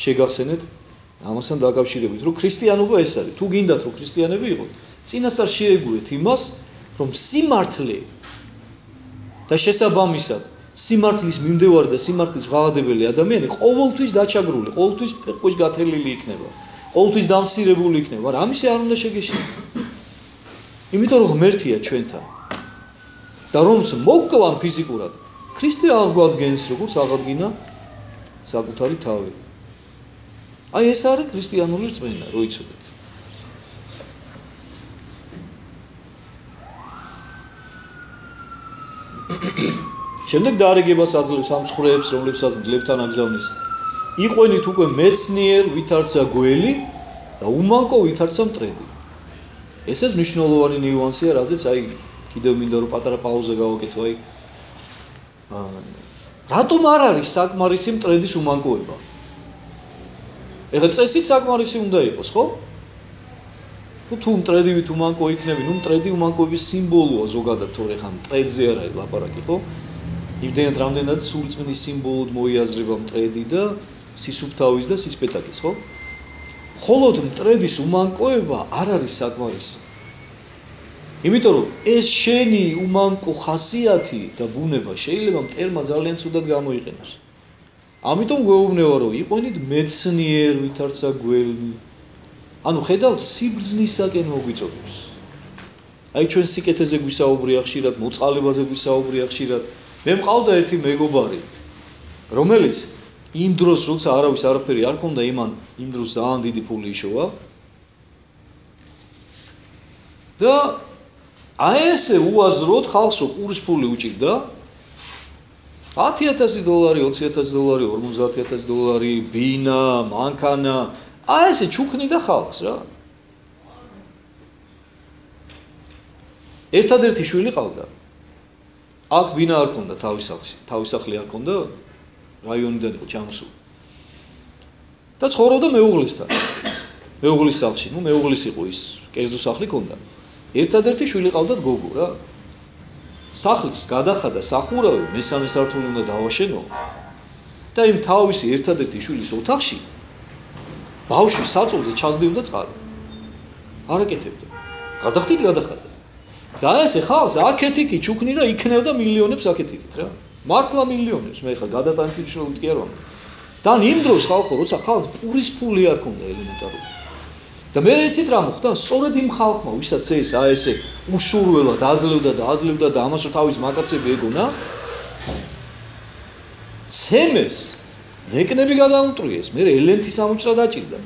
შეგახსენეთ ამასთან დაკავშირებით რომ ქრისტიანობა ეს არის თუ გინდათ რომ ქრისტიანები იყოთ წინასწარ შეეგუეთ იმას რომ სიმართლე და შესაბამისად სიმართლის მიმდევარი და სიმართლის ღაღადებელი ადამიანი ყოველთვის დაჩაგრული ყოველთვის ფეხბურთში გათელილი იქნება ყოველთვის დამცირებული იქნება მაგრამ ამისი არ უნდა შეგეშინო იმიტომ რომ ღმერთია ჩვენთან და რომც მოკლა ფიზიკურად ქრისტე აღგვადგენს როგორც აღადგინა საკუთარი თავი აი ეს არის ქრისტიანული რწმენა რო იცოდეთ შემდეგ დაარიგებას აძლევს ამ ცხრეებს რომლებსაც მძლებთან აგზავნის იყვენით უკვე მეცნიერ ვითარცა გველი და უმანკო ვითარცა მტრედი ესეც მნიშვნელოვანი ნიუანსია რაზეც აი კიდევ მინდა რომ პატარა პაუზა გავაკეთო აი რატომ არ არის საკმარისი მტრედის უმანკოება ეხლა წესით საკმარისი უნდა იყოს ხო თუ მტრედივით უმანკო იქნები ნუ მტრედი უმანკოების სიმბოლოა ზოგადად თორე ხან მტრედზე არ არის ლაპარაკი ხო იმდენად რამდენად სულწმნის სიმბოლოდ მოიაზრება მტრედი და სისუფთავის და სისპეტაკის ხო ხოლოდ მტრედის უმანკოება არ არის საკმარისი იმიტომ რომ ეს შენი უმანკო ხასიათი და ბუნება შეიძლება მტერმა ძალიან ცუდად გამოიყენოს ამიტომ გვეუბნება რომ იყვენით მეცნიერ ვითარცა გველი ანუ ხედავთ სიბრძნისაკენ მოგვიწოდებს აი ჩვენ სიკეთეზე გვისაუბრია ხშირად მოწყალებაზე გვისაუბრია ხშირად მე მყავდა ერთი მეგობარი რომელიც იმ დროს როცა არავის არაფერი არ ქონდა იმან იმ დროს ძალიან დიდი ფული იშოვა და აი ესე უაზროდ ხალხსო ყურის ფული უჭირდა $10,000, $20,000, $50,000 ბინა, მანქანა აი ესე ჩუქნიდა ხალხს რა ერთადერთი შვილი ყავდა აქ ბინა არ ქონდა თავის სახლი არ ქონდა რაიონიდან იყო ჩამოსული და ცხოვრობდა მეუღლის სახლში ნუ მეუღლის იყო ის კერძო სახლი ქონდა ერთადერთი შვილი ყავდა გოგო რა სახლს გადახადა სახურავი მესამე სართული უნდა დავაშენო და იმ თავისი ერთადერთი შვილის ოთახში ბავშვი საწოლზე ჩასდევდა წყალი არ აკეთებდა გადახდით გადახადა და ესე ხალხს აქეთ-იქით ჩუქნი და იქნევდა მილიონებს აქეთ-იქით რა მართლა მილიონებს მე ხა გადატანით მნიშვნელობით კი არ ვამბობ. და იმ დროს ხალხო, როცა ხალხს პურის ფული არ ქონდა ელემენტარული. და მე ეცით რა მოხდა? სწორედ იმ ხალხმა, ვისაც ეს ესე უშურველად აძლევდა და ამას თავის მაკაცები ეგონა, ცემეს ნეკნები გადაუტყვიეს, მე ელენთის ამოჭრა დაჭირდა.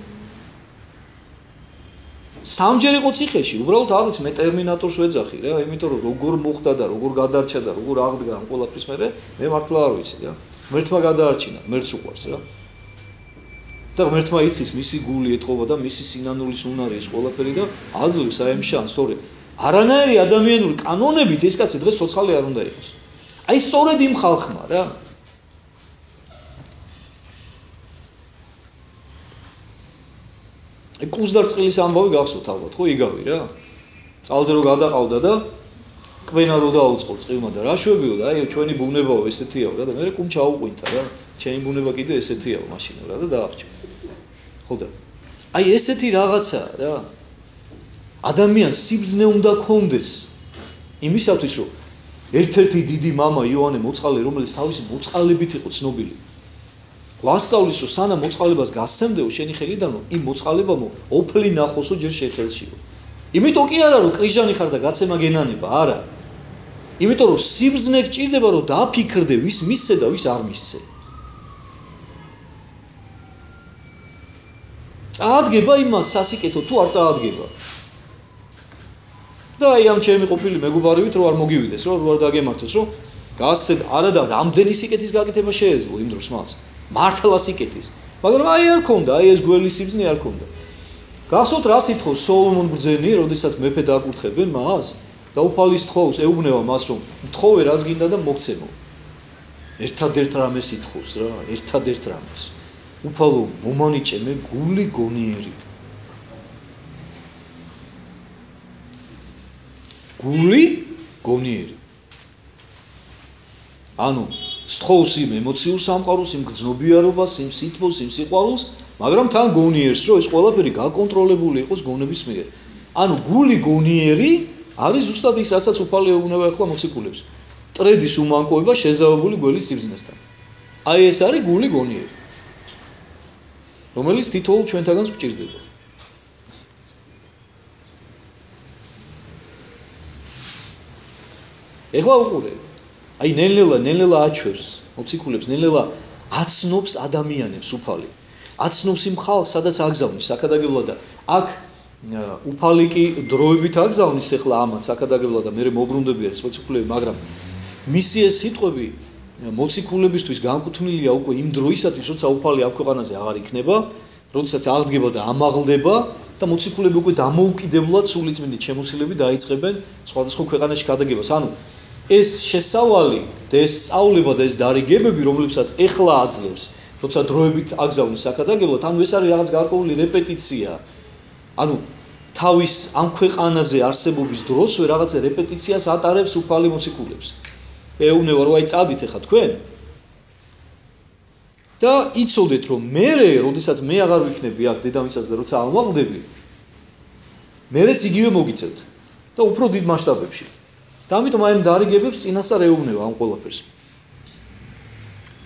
სამჯერ იყო ციხეში, უბრალოდ არ ვიცი, მე ტერმინატორს ვეძახი რა, იმიტომ რომ როგორ მოხდა და როგორ გადარჩა და როგორ აღდგა ამ ყველაფრის მე მართლა არ ვიცი რა. ღმერთმა გადაარჩინა, ღმერთს უყვარს რა. და ღმერთმა იცის მისი გული ეთყობა და მისი სინანულის უნარი ეს ყველაფერი და აძლევს აი ამ შანსს, თორე არანაირი ადამიანური კანონებით ეს კაცი დღეს სოციალი არ უნდა იყოს. აი სწორედ იმ ხალხმა რა. კუზდარწყლის ამბავი გახსოვთ ალბათ, ხო, იგავი რა. წალზე რო გადაყავდა და კვენა რო დაუწყო წყილმა და რა შვებიო და აი ჩვენი ბუნებაო ესეთიაო რა და მე კუმ ჩაუყვინთა რა. ჩემი ბუნება კიდე ესეთიაო მაშინ რა და დაახჭო. ხო და აი ესეთი რაღაცა რა. ადამიანს სიბრძნე უნდა კონდეს იმისათვის რომ ერთ-ერთი დიდი мама იოანე მოწყალე რომელიც თავისი მოწყალებით იყო ცნობილი ვასწავლის რომ სანამ მოწყალებას გასცემდეო შენი ხელიდან რომ იმ მოწყალებამო ოფლი ნახოსო ჯერ შეხელშიო. იმიტომ კი არა რომ კრიჟანი ხარ და გაცემა გენანება, არა. იმიტომ რომ სიბრძნე გჭირდება რომ დააფიქრდე ვის მისცე და ვის არ მისცე. წაადგება იმას სასიკეთო თუ არ წაადგება. და აი ამ ჩემი ყოფილი მეგობარივით რომ არ მოგივიდეს, რომ არ დაგემართოს, რომ გასცეთ არა და რამდენი სიკეთის გაკეთება შეეძლო იმ დროს მას. მართლა სიკეთის. მაგრამ აი არ ქონდა, აი ეს გველი სიბრძნე არ ქონდა. გახსოვთ რა სიტყვის სოლომონ ბრძენი, როდესაც მეფე დააკურთხებენ მას და უფალის თხოვს, ეუბნება მას რომ თხოვე რაც გინდა და მოგცემო. ერთადერთ რამეს ითხოვს რა, ერთადერთ რამეს. უფალო მომანიჭე მე გული გონიერი. გული გონიერი. ანუ სთხოვს იმ ემოციურ სამყაროს, იმ გრძნობიარობას, იმ სითბოს, იმ სიყვარულს, მაგრამ თან გონიერს, რომ ეს ყველაფერი გაკონტროლებული იყოს გონების მიერ. ანუ გული გონიერი არის ზუსტად ის, რასაც უფალი ეუბნება ახლა მოციქულებს. ტრედის უმანკოება შეზავებული გველის სიბრძნესთან. აი ეს არის გული გონიერი. რომელიც თითოეულ ჩვენთაგანს გვჭირდება. ეხლა უყურე. აი ნელ-ნელა აჩვევს მოციქულებს, ნელ-ნელა აცნობს ადამიანებს უფალი. აცნობს იმ ხალხს, სადაც აგზავნის საკადაგებლა და აქ უფალი კი დროებით აგზავნის ეხლა ამათ საკადაგებლა და მე მოbrunდებიან ეს მოციქულები, მაგრამ მისი ეს სიტყვები მოციქულებისთვის განკუთვნილია უკვე იმ დროისათვის, როცა უფალი ამ ქვეყანაზე აღარ იქნება, როდესაც აღდგება და ამაღლდება და მოციქულები უკვე დამოუკიდებლად სულიწმინდით შემოსილები დაიწყებენ სხვადასხვა ქვეყანაში გადაგებას. ანუ ეს შესავალი და ეს სწავლება და ეს დარიგებები, რომლებსაც ეხლა აძლევს, როცა დროებით აგზავნის საკადაგებლად, ანუ ეს არის რაღაც გარკვეული რეპეტიცია. ანუ თავის ამ ქვეყანაზე არსებობის დროსვე რაღაცა რეპეტიციას ატარებს უფალი მოციქულებს. ეუბნება რომ აი წადით ახლა თქვენ და იცოდეთ რომ მე, როდესაც მე აღარ ვიქნები აქ დედამიწაზე და როცა ამაღლდები, მერეც იგივე მოგიწევთ და უფრო დიდ მასშტაბებში. და ამიტომ აი ამ დარიგებებს წინასწარ ეუბნება ამ ყველაფერს.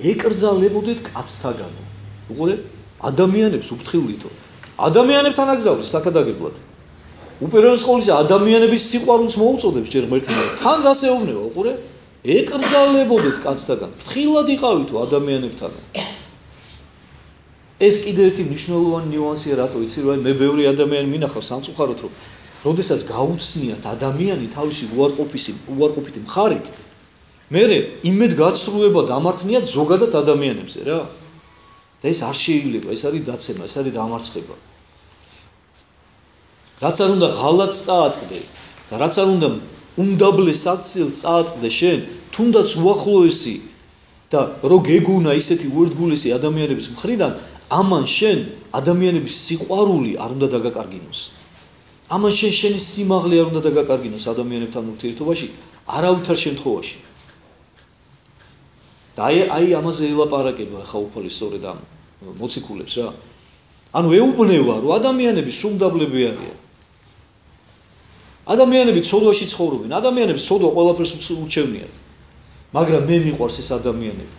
ეკრძალებოდეთ კაცთაგანო. უყურე, ადამიანებს უფრთხილდითო. ადამიანებთან აგზავნის საკადაგებლად. უპირველეს ყოვლისა ადამიანების სიყვარულს მოუწოდებს ჯერ ღმერთმა. თან რას ეუბნება, უყურე? ეკრძალებოდეთ კაცთაგან. ფრთხილად იყავითო ადამიანებთან. ეს კიდევ ერთი მნიშვნელოვანი ნიუანსია, რატო იცი, რომ მე ბევრი ადამიანი მინახავს სამწუხაროდ, რომ როდესაც გაუცნიათ ადამიანი თავისი უარყოფითი მხარით, მერე იმედ გაცრუება დამართნიათ ზოგადად ადამიანებზე რა. და ეს არ შეიძლება, ეს არის დაცემა, ეს არის დამარცხება. რაც არ უნდა ღალატს წააწყდე და რაც არ უნდა უმდაბლეს აქციელს წააწყდე შენ, თუნდაც უახლოესი და რო გეგუნა ისეთი უერთგულესი ადამიანების მხრიდან, ამან შენ ადამიანების სიყვარული არ უნდა დაგაკარგინოს. ამან შენი სიმაღლე არ უნდა დაგაკარგინოს ადამიანებთან ურთიერთობაში, არავითარ შემთხვევაში. და აი ამაზე ელაპარაკება ახლა უფალი სწორედ ამ მოციქულებს რა. ანუ ეუბნება რომ ადამიანები სულდაბლები არიან. ადამიანები ცოდვაში ცხოვრობენ, ადამიანებს ცოდვა ყველაფერს ურჩევნიათ. მაგრამ მე მიყვარს ეს ადამიანები.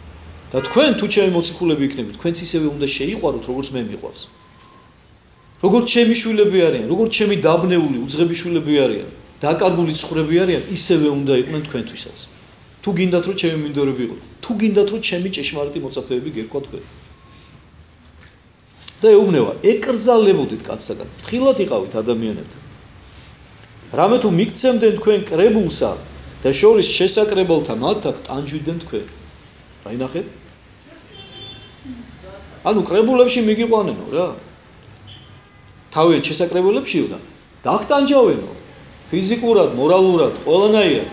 და თქვენ თუ ჩემი მოციქულები იქნებით, თქვენც ისევე უნდა შეიყვაროთ, როგორც მე მიყვარს. როგორც ჩემი შვილები არიან, როგორც ჩემი დაბნეული, უძღები შვილები არიან, დაკარგული ცხვრები არიან, ისევე უნდა იყვნენ თქვენთვისაც. თუ გინდათ რომ ჩემი მინდორები იყოთ, თუ გინდათ რომ ჩემი ჭეშმარიტი მოწაფეები გერქვა თქვენ. და ეუბნება, ეკრძალებოდით კაცსაგან, ფრთხილად იყავით ადამიანებთან. რამე თუ მიგცემდნენ თქვენ კრებულსა და შორის შესაკრებელთა მათ აქ ტანჯვიდნენ თქვენ. აი ნახეთ. ანუ კრებულებში მიგიყვანენო რა. თავიანთ შესაკრებელებშიო და დაგტანჯავენო. ფიზიკურად, მორალურად, ყველანაირად.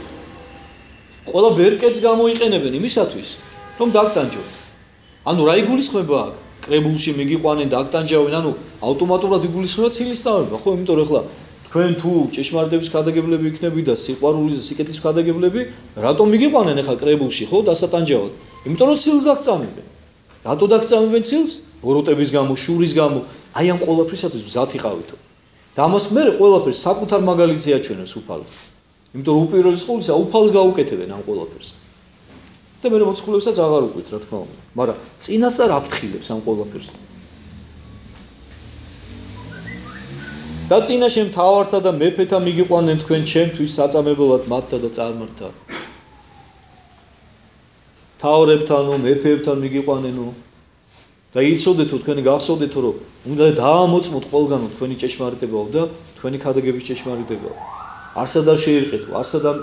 ყველა ბერკეტს გამოიყენებენ იმისათვის, რომ დაგტანჯონ. ანუ რა იგულისხმება აქ? კრებულში მიგიყვანენ დაგტანჯავენ, ანუ ავტომატურად იგულისხმება ცილის წამება, ხო? იმიტომ რომ ახლა თქვენ თუ ჭეშმარიტების ქადაგებლები იქნები და სიყვარულის და სიკეთის ქადაგებლები, რატომ მიგიყვანენ ახლა კრებულში, ხო, დასატანჯავად? იმიტომ რომ ცილს დაგწამებენ. რატო დაგწამებენ ცილს? ბოროტების გამო, შურის გამო, აი ამ ყველაფრისათვის მზად იყავითო. და ამას მე ყველაფერს საკუთარ მაგალითზე აჩვენებს უფალს. იმიტომ რომ უპირველეს ყოვლისა უფალს გაუკეთებენ ამ ყველაფერს. და მე მოციქულებსაც აღარ უკვით, რა თქმა უნდა. მაგრამ წინასწარ აფრთხილებს ამ ყველაფერს. და წინაშე მთავართა და მეფეთა მიგიყვანენ თქვენ ჩემთვის საწამებელად მათთა და წარმართთა. მთავრებთანო, მეფეებთან მიგიყვანენო და იცოდეთო თქვენი გახსოვდეთო რომ უნდა დაამოწმოთ ყველგანო თქვენი ჭეშმარიტებაო და თქვენი ქადაგების ჭეშმარიტებაო. არსად არ შეირყეთო, არსად არ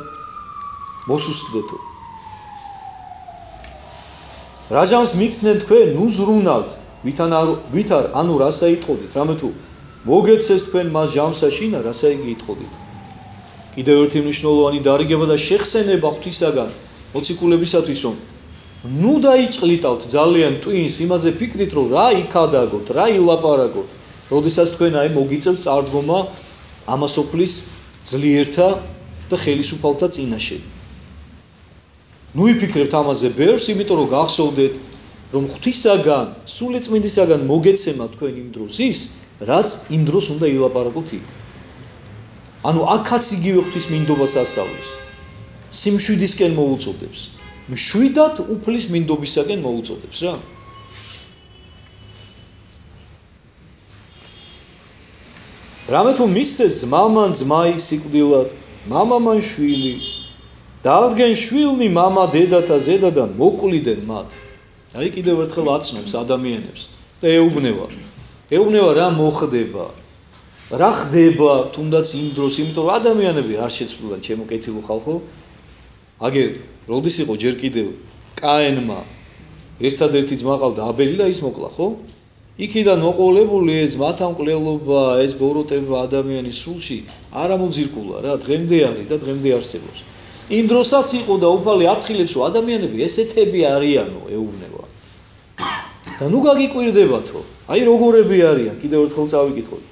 მოსუსტდეთო. რაჟამს მიგცნენ თქვენ, ნუ ზრუნავთ, ვით არ, ანუ რასა იტყოდით, რამე თუ მოგეცეს თქვენ მას ჟამსა შინა, რასა იგი იტყოდით. კიდევ ერთი მნიშვნელოვანი დარიგება და შეხსენება ღვთისაგან მოციქულებისათვის, რომ ნუ დაიჭყლიტავთ ძალიან ტვინს იმაზე ფიქრით, რომ რა იქადაგოთ, რა ილაპარაკოთ, როდესაც თქვენ აი მოგიწევთ წარდგომა ამასოფლის ძლიერთა და ხელისუფალთა წინაშე. ნუ იფიქრებთ ამაზე ბევრს, იმიტომ რომ გახსოვდეთ, რომ ღვთისაგან, სულიწმინდისაგან მოგეცემა თქვენ იმ დროს ის, რაც იმ დროს უნდა ილაპარაკოთ იქ. ანუ აქაც იგივე ღვთისმინდობას ასწავლის. სიმშვიდისკენ მოუწოდებს. მშვიდად უფლის მინდობისაკენ მოუწოდებს რა. რამე თუ მისცეს ძმამან ძმაი სიკვდილად, მამამან შვილი, დაადგენ შვილნი მამა დედათა ზედადან მოკლიდან მათ. აი კიდევ ერთხელ აცნობს ადამიანებს და ეუბნება რა მოხდება, რა ხდება თუნდაც იმ დროს, იმიტომ რომ ადამიანები არ შეცვლიან ჩემო კეთილო ხალხო. აგერ როდის იყო ჯერ კიდევ კაენმა ერთადერთი ძმა ყავდა აბელი და ის მოკლა, ხო? იქიდან მოყოლებული ეს ძმათა მკვლელობა, ეს ბოროტება ადამიანის სულში არ ამოძირკულა რა, დღემდე არის და დღემდე არსებობს. იმ დროსაც იყო და უფალი აფრთხილებს, რომ ადამიანები ესეთები არიანო, ეუბნება. და ნუ გაგიკვირდებათო. აი როგორები არიან, კიდევ ერთხელ წავიკითხოთ.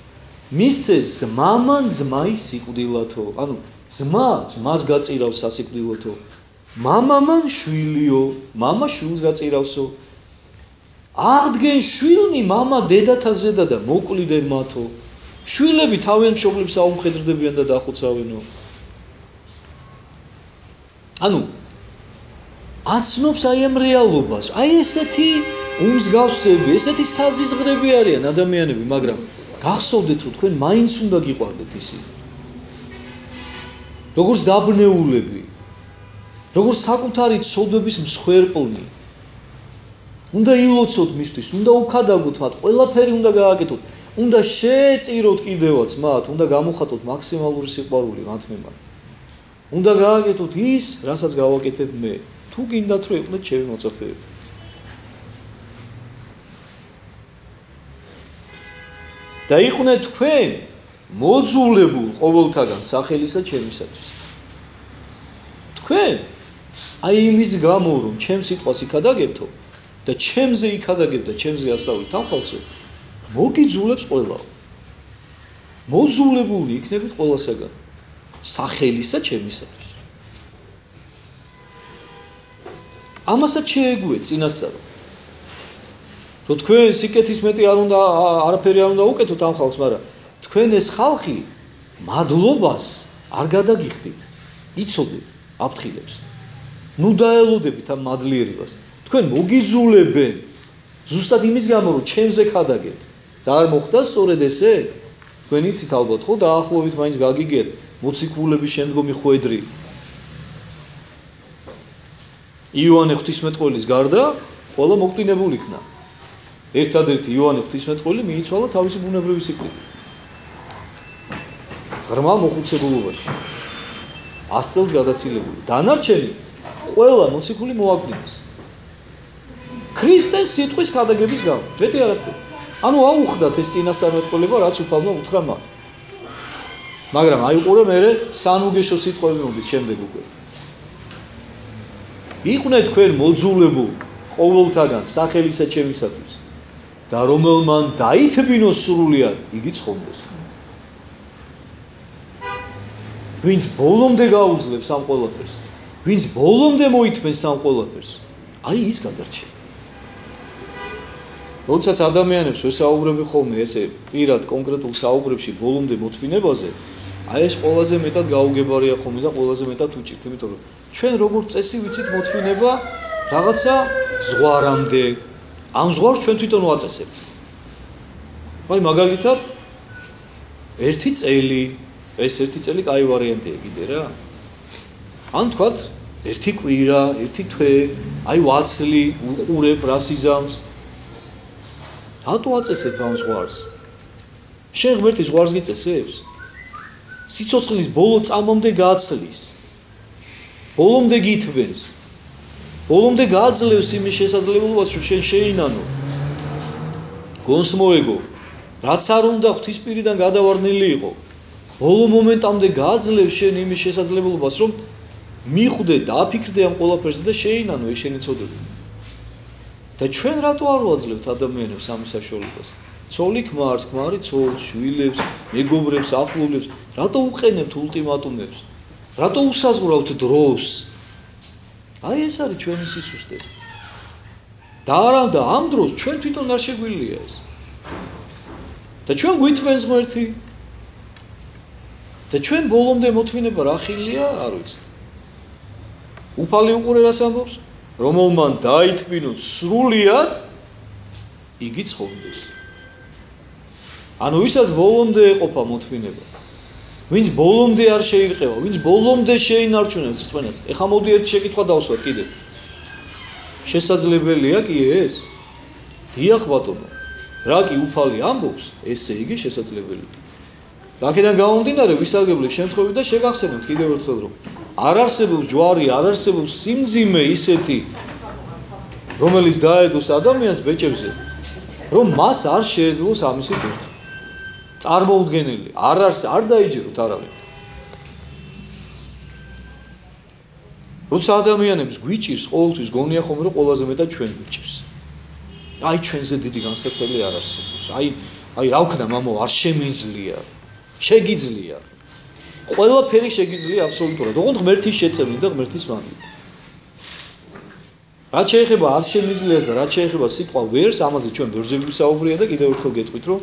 მისცეს ძმამან ძმაი სიკვდილათო, ანუ ძმა ძმას გაწირავს სასიკვდილოთო. მამამან შვილიო, მამა შვილს გაწირავსო. აღდგენ შვილნი მამა დედათა ზედა და მოკლიდან მათო. შვილები თავიანთ მშობლებს აუმხედრდებიან და დახოცავენო. ანუ აცნობს აი ამ რეალობას. აი ესეთი უმსგავსები, ესეთი საზიზღრები არიან ადამიანები, მაგრამ გახსოვდეთ, რომ თქვენ მაინც უნდა გიყვარდეთ ისინი. როგორც დაბნეულები, როგორც საკუთარი ცოდვების მსხვერპლნი. უნდა ილოცოთ მისთვის, უნდა უკადაგოთ მათ, ყველაფერი უნდა გააკეთოთ, უნდა შეეწიროთ კიდევაც მათ, უნდა გამოხატოთ მაქსიმალური სიყვარული მათ მიმართ. უნდა გააკეთოთ ის, რასაც გავაკეთებ მე, თუ გინდათ რომ იყვნენ ჩემი მოწაფეები. და იყვნენ თქვენ მოძულებულ ყოველთაგან სახელისა ჩემისათვის. თქვენ აი იმის გამო რომ ჩემ სიტყვას იქადაგებთო და ჩემზე იქადაგებ და ჩემზე ასავლით ამ ხალხო, მოგიძულებს ყველა. მოძულებული იქნებით ყველასაგან სახელისა ჩემისათვის. ამასაც შეეგუეთ წინასწარ. რომ თქვენ სიკეთის მეტი არაფერი არ უნდა უკეთოთ ამ ხალხს, მაგრამ თქვენ ეს ხალხი მადლობას არ გადაგიხდით. იცოდეთ, აფრთხილებს. ნუ დაელოდებით ამ მადლიერებას. თქვენ მოგიძულებენ ზუსტად იმის გამო, რომ ჩემზე ხადაგეთ. და არ მოხდა სწორედ ესე? თქვენ იცით ალბათ, ხო, დაახლოებით მაინც გაგიგეთ მოციქულების შემდგომი ხვედრი. იოანე ღვთისმეტყველის გარდა ყველა მოკვდინებული იქნა. ერთადერთი იოანე ღვთისმეტყველი მიიცვალა თავისი ბუნებრივი სიკვდილით. ღრმა მოხუცებულობაში. 100 წელს გადაცილებული. დანარჩენი ყველა მოციქული მოაკვდინეს. ქრისტეს სიტყვის ხადაგების გამო. მეტი არაფერი. ანუ აუხდათ ეს წინასწარმეტყველება, რაც უფალმა უთხრა მათ. მაგრამ აიყურე მერე სანუგეშო სიტყვები მოდის შემდეგ უკვე. იყვნენ თქვენ მოძულებულ ყოველთაგან სახელისა ჩემისათვის და რომელმან დაითბინოს სრულიად, იგი ცხოვრობს. ვინც ბოლომდე გაუძლებს ამ ყველაფერს, ვინც ბოლომდე მოითმენს ამ ყველაფერს, აი ის გადარჩება. როდესაც ადამიანებს ვესაუბრები ხოლმე ესე პირად კონკრეტულ საუბრებში ბოლომდე მოთმინებაზე, აი ეს ყველაზე მეტად გაუგებარია ხოლმე და ყველაზე მეტად უჭირთ, იმიტომ რომ ჩვენ როგორც წესი ვიცით მოთმინება რაღაცა ზღვარამდე. ამ ზღვარს ჩვენ თვითონ ვაწესებთ. აი მაგალითად ერთი წელი, ეს ერთი წელი კაი ვარიანტია კიდე რა. ან თქვათ ერთი კვირა, ერთი თვე, აი ვაცლი, უყურებ რას იზამს. რატო აწესებ ამ ზღვარს? შენ ღმერთი ზღვარს გიწესებს? სიცოცხლის ბოლო წამამდე გააცლის. ბოლომდე გითბენს. ბოლომდე გააძლევს იმის შესაძლებლობას, რომ შენ შეინანო. გონს მოეგო. რაც არ უნდა ღვთის პირიდან გადავარდნილი იყო. ბოლო მომენტამდე გააძლევს შენ იმის შესაძლებლობას, რომ მიხვდე, დააფიქრდე ამ ყველაფერზე და შეინანო ეს შენი წოდება. და ჩვენ რატო არ ვაძლევთ ადამიანებს ამის საშუალებას? ცოლი ქმარს, ქმარი ცოლს, შვილებს, მეგობრებს, ახლობლებს, რატო უყენებთ ულტიმატუმებს? რატო უსაზღვრავთ დროს? აი ეს არის ჩვენი სისუსტე. და ამ დროს ჩვენ თვითონ არ შეგვიძლია ეს. და ჩვენ გვითმენს ღმერთი. და ჩვენ ბოლომდე მოთმინება რა ხილია, არ ვიცი. უფალი უყურე რას ამბობს? რომელმან დაითბინოს სრულიად, იგი ცხოვრობს. ანუ ვისაც ბოლომდე ეყოფა მოთმინება, ვინც ბოლომდე არ შეირყევა, ვინც ბოლომდე შეინარჩუნებს რწმენას. ეხლა მოდი ერთი შეკითხვა დავსვათ კიდევ. შესაძლებელია კი ეს? დიახ ბატონო. რა კი უფალი ამბობს, ესე იგი შესაძლებელია. აქედან გამომდინარე ვისარგებლებ შემთხვევით და შეგახსენებთ კიდევ ერთხელ რომ არ არსებობს ჯვარი, არ არსებობს სიმძიმე ისეთი, რომელიც დაედოს ადამიანს ბეჭებზე, რომ მას არ შეეძლოს ამისი კურთხი. წარმოუდგენელი, არ დაიჯეროთ არავინ. როცა ადამიანებს გვიჭირს, ყოველთვის გონია ხოლმე რომ ყველაზე მეტად ჩვენ გვიჭირს. აი ჩვენზე დიდი განსაცდელი არ არსებობს. აი რა ვქნა მამო, არ შემიძლია. შეგიძლია. ყველაფერი შეგიძლია აბსოლუტურად. ოღონდ ღმერთის შეწევნით და ღმერთის მანდით. რაც შეეხება არ შემიძლიას და რაც შეეხება სიტყვა ვერს, ამაზე ჩვენ ბევრზე ვისაუბრია და კიდევ ერთხელ გეტყვით, რომ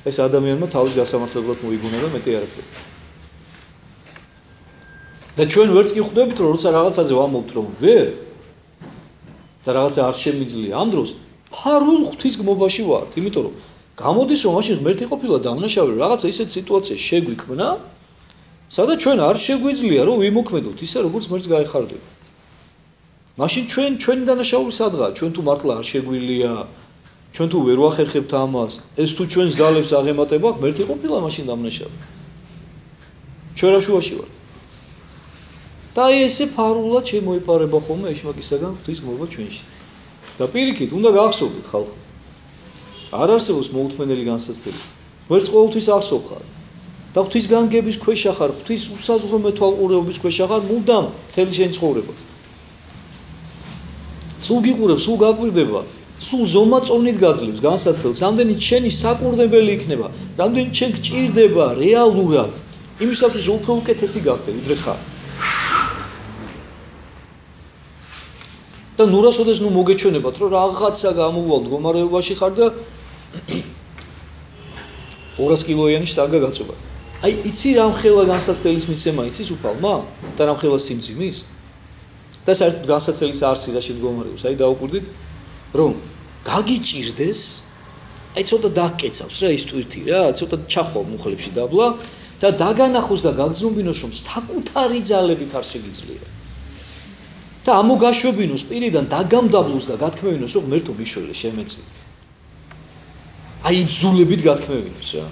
ეს ადამიანმა თავის გასამართლებლად მოიგონა და მეტი არაფერი. და ჩვენ ვერც კი ხვდებით, რომ როცა რაღაცაზე ვამბობთ, რომ ვერ და რაღაცა არ შემიძლია, ამ დროს ფარულ ღვთის გმობაში ვართ, იმიტომ რომ გამოდის რომ მაშინ ღმერთი ყოფილა დამნაშავე რაღაცა ისეთ სიტუაციაში შეგვიქმნა, სადაც ჩვენ არ შეგვიძლია რომ ვიმოქმედოთ ისე როგორც ღმერთს გაეხარდება. მაშინ ჩვენი დანაშაული სადღაა? ჩვენ თუ მართლა არ შეგვიძლია, ჩვენ თუ ვერ ვახერხებთ ამას, ეს თუ ჩვენს ძალებს აღემატება, ღმერთი ყოფილა მაშინ დამნაშავე. ჩვენ რა შუაში ვართ? და ესე ფარულად შემოიფარება ხოლმე ეშმაკისაგან ღვთის გმობა ჩვენში. და პირიქით უნდა გახსოვდეთ ხალხო. არ არსებობს მოუთმენელი განსაცდელი. ვერც ყოველთვის ახსოვ ხარ. და ღვთის განგების ქვეშ ხარ, ღვთის უსაზღვრო მეთვალყურეობის ქვეშ ხარ, მუდამ მთელი შენი ცხოვრება. სულ გიყურებს, სულ გაკვირდება, სულ ზომაწოვნით გაძლევს განსაცდელს, რამდენიც შენი საკურნებელი იქნება, რამდენიც შენ გჭირდება რეალურად იმისათვის რომ უფრო უკეთესი გახდე, ვიდრე ხარ. და ნურასოდეს ნუ მოგეჩვენებათ, რომ რაღაცა გამოვალ მდგომარეობაში ხარ და 200 კილოიანი შტანგა გაწובה. აი, იცი რამხელა განსაცდელის მიცემა იცის უფალმა და რამხელა სიმძიმის? და საერთოდ განსაცდელის არსი რა შემდგომარეობს, აი დაუკვირდით, რომ გაგიჭირდეს, აი ცოტა დაგკეცავს რა ის ტვირთი რა, ცოტა ჩახვალ მუხლებში დაბლა და დაგანახოს და გაგზნობინოს, რომ საკუთარი ძალებით არ შეგიძლია. და ამოგაშვებინოს პირიდან დაგამდაბლოს და გათქმევინოს, რომ ღმერთო მიშველე შემეცი. აი ძულებით გათქმევინოს რა.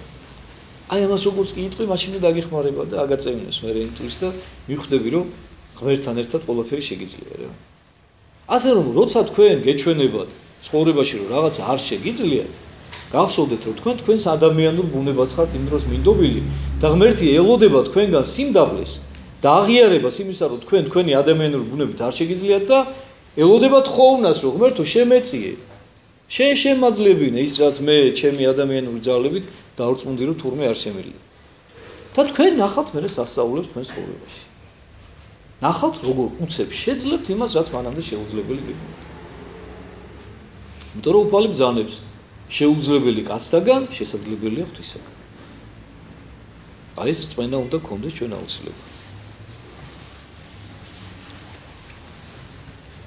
აი ამას როგორც კი იტყვი, მაშინ დაგეხმარება და აგაწევინოს მე რენტურის და მიხვდები, რომ ღმერთთან ერთად ყველაფერი შეგიძლია რა. ასე რომ როცა თქვენ გეჩვენებათ ცხოვრებაში რომ რაღაცა არ შეგიძლიათ, გახსოვდეთ რომ თქვენ თქვენს ადამიანურ ბუნებას ხართ იმ დროს მინდობილი და ღმერთი ელოდება თქვენგან სიმდაბლეს და აღიარებას იმისა რომ თქვენ თქვენი ადამიანური ბუნებით არ შეგიძლიათ და ელოდება თხოვნას რომ ღმერთო შემეწიე. შენ შემაძლებინე ის რაც მე ჩემი ადამიანური ძალებით დავრწმუნდი რომ თურმე არ შემიძლია. და თქვენ ნახავთ მე სასწაულებს თქვენს ცხოვრებაში. ნახავთ როგორ უცებ შეძლებთ იმას რაც მანამდე შეუძლებელი გიყავთ. იმიტომ რომ უფალი ბრძანებს შეუძლებელი კაცთაგან შესაძლებელია ღვთისაგან. აი ეს რწმენა უნდა გქონდეს ჩვენ აუცილებლად.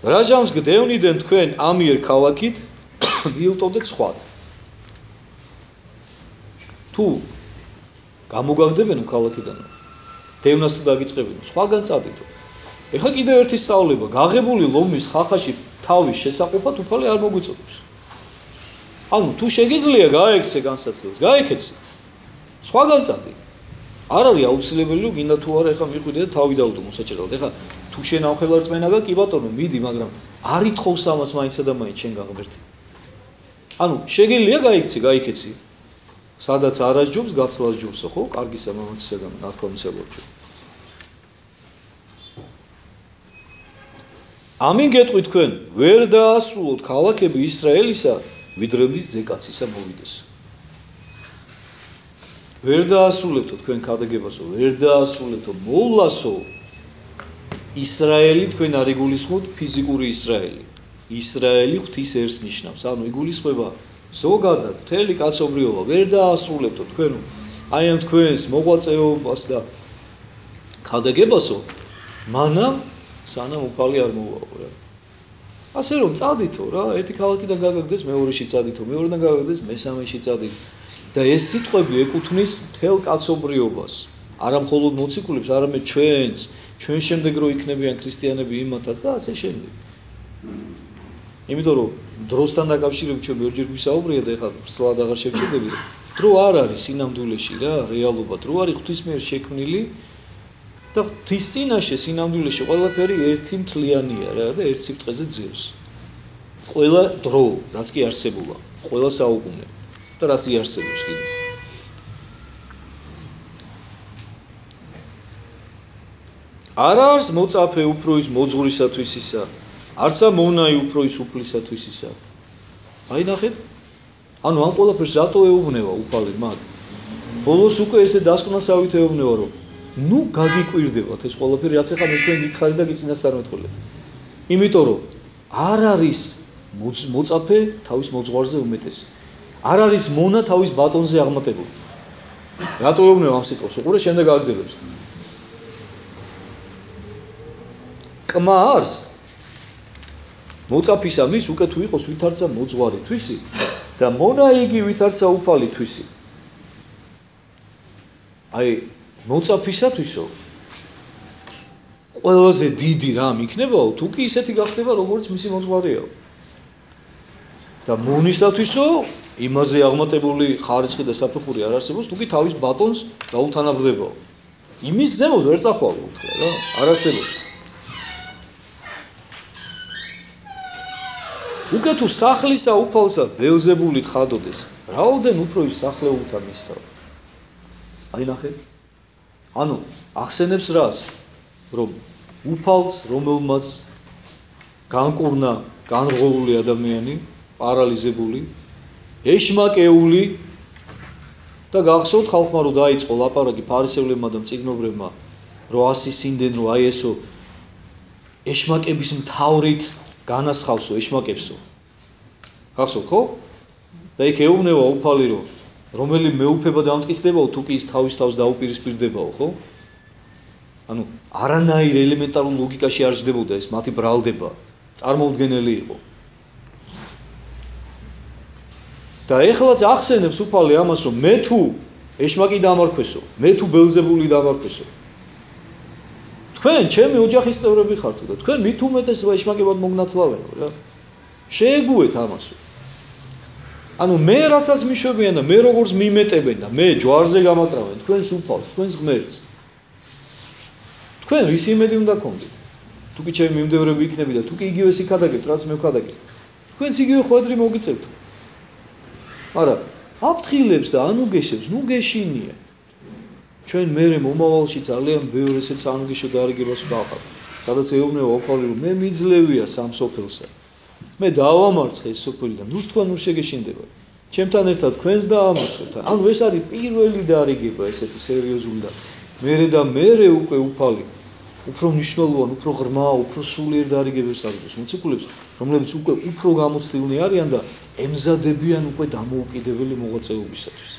რა ჟამს გდევნიდან თქვენ ამიერ ქალაქით მიუტოვდეთ სხვა. თუ გამოგაგდებენ ქალაქიდან დევნას თუ დაგიწყებინო სხვაგან წადიდო. ეხლა კიდევ ერთი სწავლება, გაღებული ლომის ხახაში თავის შესაყოფად უფალი არ მოგვიწოდებს. ანუ თუ შეგიძლია გაექცე განსაცდელს, გაეკეცე. სხვაგან წადი. არ არის აუცილებელი რომ გინდა თუ არა ეხლა მიყვიდე და თავი დაუდო მოსაჭრელად. ეხლა თუ შენ ამხელა რწმენა გაქვს, კი ბატონო, მიდი, მაგრამ არ ითხოვს ამას მაინცა და მაინც შენ გაღმერთი. ანუ შეგიძლია გაიქცე, გაიქეცი. სადაც არ ასჯობს, გაცლას ჯობსო, ხო? კარგი სამამაცისაგან ნათქვამისებობ. ამინ გეტყვით თქვენ, ვერ დაასრულოთ ქალაქები ისრაელისა, ვიდრე მის ძეკაცისა მოვიდეს. ვერ დაასრულებთო თქვენ ქადაგებასო, ვერ დაასრულებთო მოვლასო. ისრაელი თქვენ არ იგულისხმოთ ფიზიკური ისრაელი. ისრაელი ღვთის ერს ნიშნავს. ანუ იგულისხმება ზოგადად მთელი კაცობრიობა ვერ დაასრულებთო თქვენ აი ამ თქვენს მოღვაწეობას და ქადაგებასო, მანამ სანამ უფალი არ მოვაო რა. ასე რომ წადითო რა, ერთი ქალაქიდან გაგაგდეს მეორეში წადითო, მეორედან გაგაგდეს მესამეში წადითო. და ეს სიტყვები ეკუთვნის მთელ კაცობრიობას. არა მხოლოდ მოციქულებს, არამედ ჩვენს, ჩვენ შემდეგ რო იქნებიან ქრისტიანები იმათაც და ასე შემდეგ. იმიტომ რომ დროსთან დაკავშირებით ჩვენ ბევრჯერ გვისაუბრია და ეხლა სლად აღარ შევჩერდები, დრო არ არის სინამდვილეში რა, რეალობა, დრო არის ღვთის მიერ შექმნილი და ღვთის წინაშე სინამდვილეში ყველაფერი ერთი მთლიანია რა და ერთ სიტყვაზე ძევს. ყველა დრო, რაც კი არსებობა, ყველა საუკუნე და რაც იარსებობს კიდე. არ არის მოწაფე უფრო ის მოძღვრისათვის ისა, არცა მონაი უფრო ის უფლისათვის ისა. აი ნახეთ, ანუ ამ ყველაფერს რატო ეუბნება უფალი მათ? ბოლოს უკვე ესე დასკვნასავით ეუბნება რომ ნუ გაგიკვირდებათ ეს ყველაფერი, რაც ახლა მე თქვენ გითხარით და გიწინასწარმეტყველეთ. იმიტომ რომ არ არის მოწაფე თავის მოძღვარზე უმეტესი. არ არის მონა თავის ბატონზე აღმატებული. რატო ეუბნება ამ სიტყვას? უყურე შემდეგ აგძელებს. კმა არის მოწაფისა მის უკვე თუ იყოს ვითარცა მოძღვარი თვისი და მონა იგი ვითარცა უფალი თვისი. აი მოწაფისათვისო ყველაზე დიდი რამ იქნებაო თუ კი ისეთი გახდება როგორც მისი მოძღვარიაო. და მონისათვისო იმაზე აღმატებული ხარისხი და საფეხური არ არსებობს თუ კი თავის ბატონს დაუთანაბრდებაო. იმის ზემოთ ვერ წახვალო უთხრა რა, არ არსებობს. უკვე თუ სახლისა უფალსა ბელზებულით ხადოდეს, რაოდენ უფრო ის სახლეულთან მისთავ. აი ნახეთ. ანუ ახსენებს რას? რომ უფალს, რომელმაც განკურნა განრღვეული ადამიანი, პარალიზებული, ეშმაკეული და გახსოვთ ხალხმა რომ დაიწყო ლაპარაკი ფარისევლებმა და მწიგნობრებმა, რომ ასისინდნენ რომ აი ესო ეშმაკების მთავრით განასხავსო ეშმაკებსო. გახსოვთ ხო? და იქ ეუბნება უფალი რომ რომელი მეუფება დამტკიცდებაო თუ კი ის თავის თავს დაუპირისპირდებაო, ხო? ანუ არანაირ ელემენტარულ ლოგიკაში არ ჯდებოდა ეს მათი ბრალდება, წარმოუდგენელი იყო. და ეხლაც ახსენებს უფალი ამას, რომ მე თუ ეშმაკი დამარქვესო, მე თუ ბელზებული დამარქვესო. თქვენ ჩემი ოჯახის წევრები ხართ და თქვენ მით უმეტეს ეშმაკებად მოგნათლავენო რა. შეეგუეთ ამასო. ანუ მე რასაც მიშვებიან და მე როგორც მიმეტებენ და მე ჯვარზე გამაკრავენ თქვენს უფალს, თქვენს ღმერთს. თქვენ რის იმედი უნდა გქონდეთ? თუ კი ჩემი მიმდევრები იქნები და თუ კი იგივე სიქადაგებთ, რაც მე ვქადაგებ. თქვენც იგივე ხვედრი მოგიწევთ. არა, აფრთხილებს და ანუგეშებს, ნუ გეშინია. ჩვენ მერე მომავალში ძალიან ბევრ ესეთ სანუგეშო დარიგებას ვდავყავ. სადაც ეუბნება უფალი, რომ მე მიძლევია სამ სოფელსა. მე დავამარცხე ეს სოფელი და ნუ თქვენ ნუ შეგეშინდება. ჩემთან ერთად თქვენს დაამარცხებთ. ანუ ეს არის პირველი დარიგება, ესეთი სერიოზული და მერე უკვე უფალი უფრო მნიშვნელოვანი, უფრო ღრმა, უფრო სულიერ დარიგებებს აღებს მოციქულებს, რომლებიც უკვე უფრო გამოცდილნი არიან და ემზადებიან უკვე დამოუკიდებელი მოღვაწეობისათვის.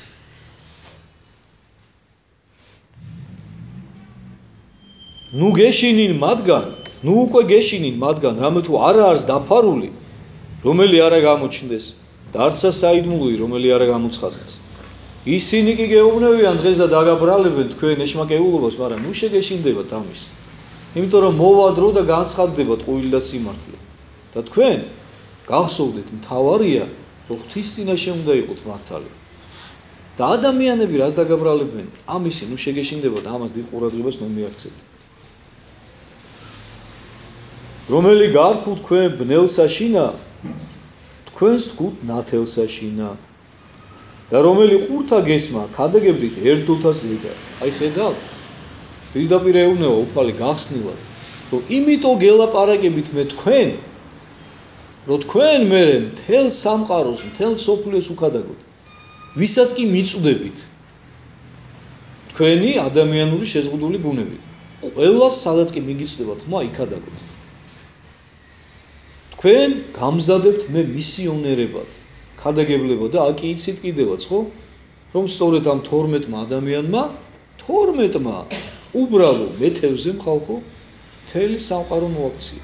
ნუ გეშინინ მათგან, ნუ უკვე გეშინინ მათგან, რამე თუ არა არის დაფარული, რომელი არა გამოჩნდეს და არცა საიდუმლოი, რომელი არა გამოცხადდეს. ისინი კი გეუბნებიან დღეს და დაგაბრალებენ თქვენ ეშმაკეულობას, მაგრამ ნუ შეგეშინდებათ ამის. იმიტომ რომ მოვა დრო და განცხადდებათ ყოველი და სიმართლე. და თქვენ გახსოვდეთ, მთავარია, რომ ღვთის წინაშე უნდა იყოთ მართალი. და ადამიანები რას დაგაბრალებენ, ამისი ნუ შეგეშინდებათ, ამას დიდ ყურადღებას ნუ მიაქცევთ. რომელი გარქულ თქვენ ბნელსაშინა, თქვენს თქვით ნათელსაშინა. და რომელი ყურთა გესმა, ქადაგებდით ერთდროთა ზედა. აი ხედავთ? პირდაპირ ეუბნება უფალი გახსნილად, რომ იმიტომ გელაპარაკებით მე თქვენ, რომ თქვენ მერე მთელ სამყაროს, მთელ სოფლიოს უქადაგოთ. ვისაც კი მიწვდებით. თქვენი ადამიანური შეზღუდული ბუნებით. ყველას სადაც კი მიგიწვდებათ ხმა იქადაგოთ. თქვენ გამზადებთ მე მისიონერებად, ქადაგებლებად და აკი იცით კიდევაც, ხო? რომ სწორედ ამ 12-მა ადამიანმა, 12-მა უბრალო მეთევზე ხალხო მთელი სამყარო მოაქცია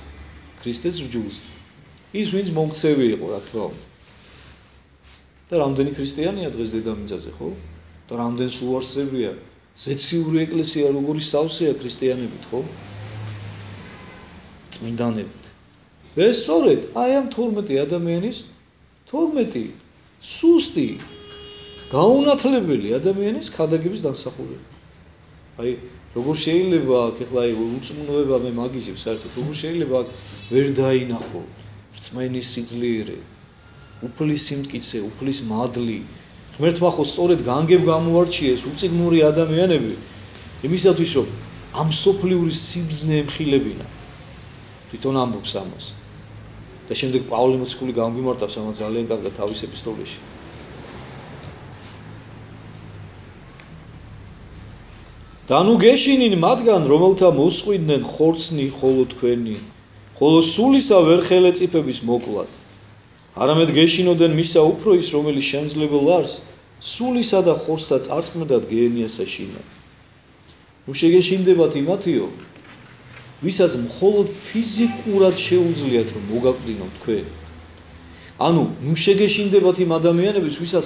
ქრისტეს რჯულს. ის ვინც მომქცევი იყო, რა თქმა უნდა. და რამდენი ქრისტიანია დღეს დედამიწაზე, ხო? და რამდენი სულ არსებია ზეციური ეკლესია როგორი სავსეა ქრისტიანებით, ხო? წმინდანებით. ეს სწორედ აი ამ 12 ადამიანის 12 სუსტი გაუნათლებელი ადამიანის ქადაგების დამსახურება. აი როგორ შეიძლება აქ ახლა აი უწმუნოება მე მაგიჟებს საერთოდ როგორ შეიძლება აქ ვერ დაინახო რწმენის სიძლიერე, უფლის სიმტკიცე, უფლის მადლი. ღმერთმა ხო სწორედ განგებ გამოარჩიეს უწიგნური ადამიანები იმისათვის რომ ამ სოფლიური სიბზნე ემხილებინა. თვითონ ამბობს ამას. და შემდეგ პავლე მოციქული გამგვიმარტავს ამას ძალიან კარგად თავის ეპისტოლეში. და ნუ გეშინინ მათგან, რომელთა მოსყვიდნენ ხორცნი ხოლო თქვენი, ხოლო სულისა ვერ ხელეწიფების მოკლად. არამედ გეშინოდენ მისა უფრო ის, რომელიც შემძლებელ არს, სულისა და ხორცთა წარწმედად გეენიასაშინა. ნუ შეგეშინდებათ იმათიო, ვისაც მხოლოდ ფიზიკურად შეუძლიათ რომ მოგაკვდინოთ თქვენ. ანუ ნუ შეგეშინდებათ იმ ადამიანებს, ვისაც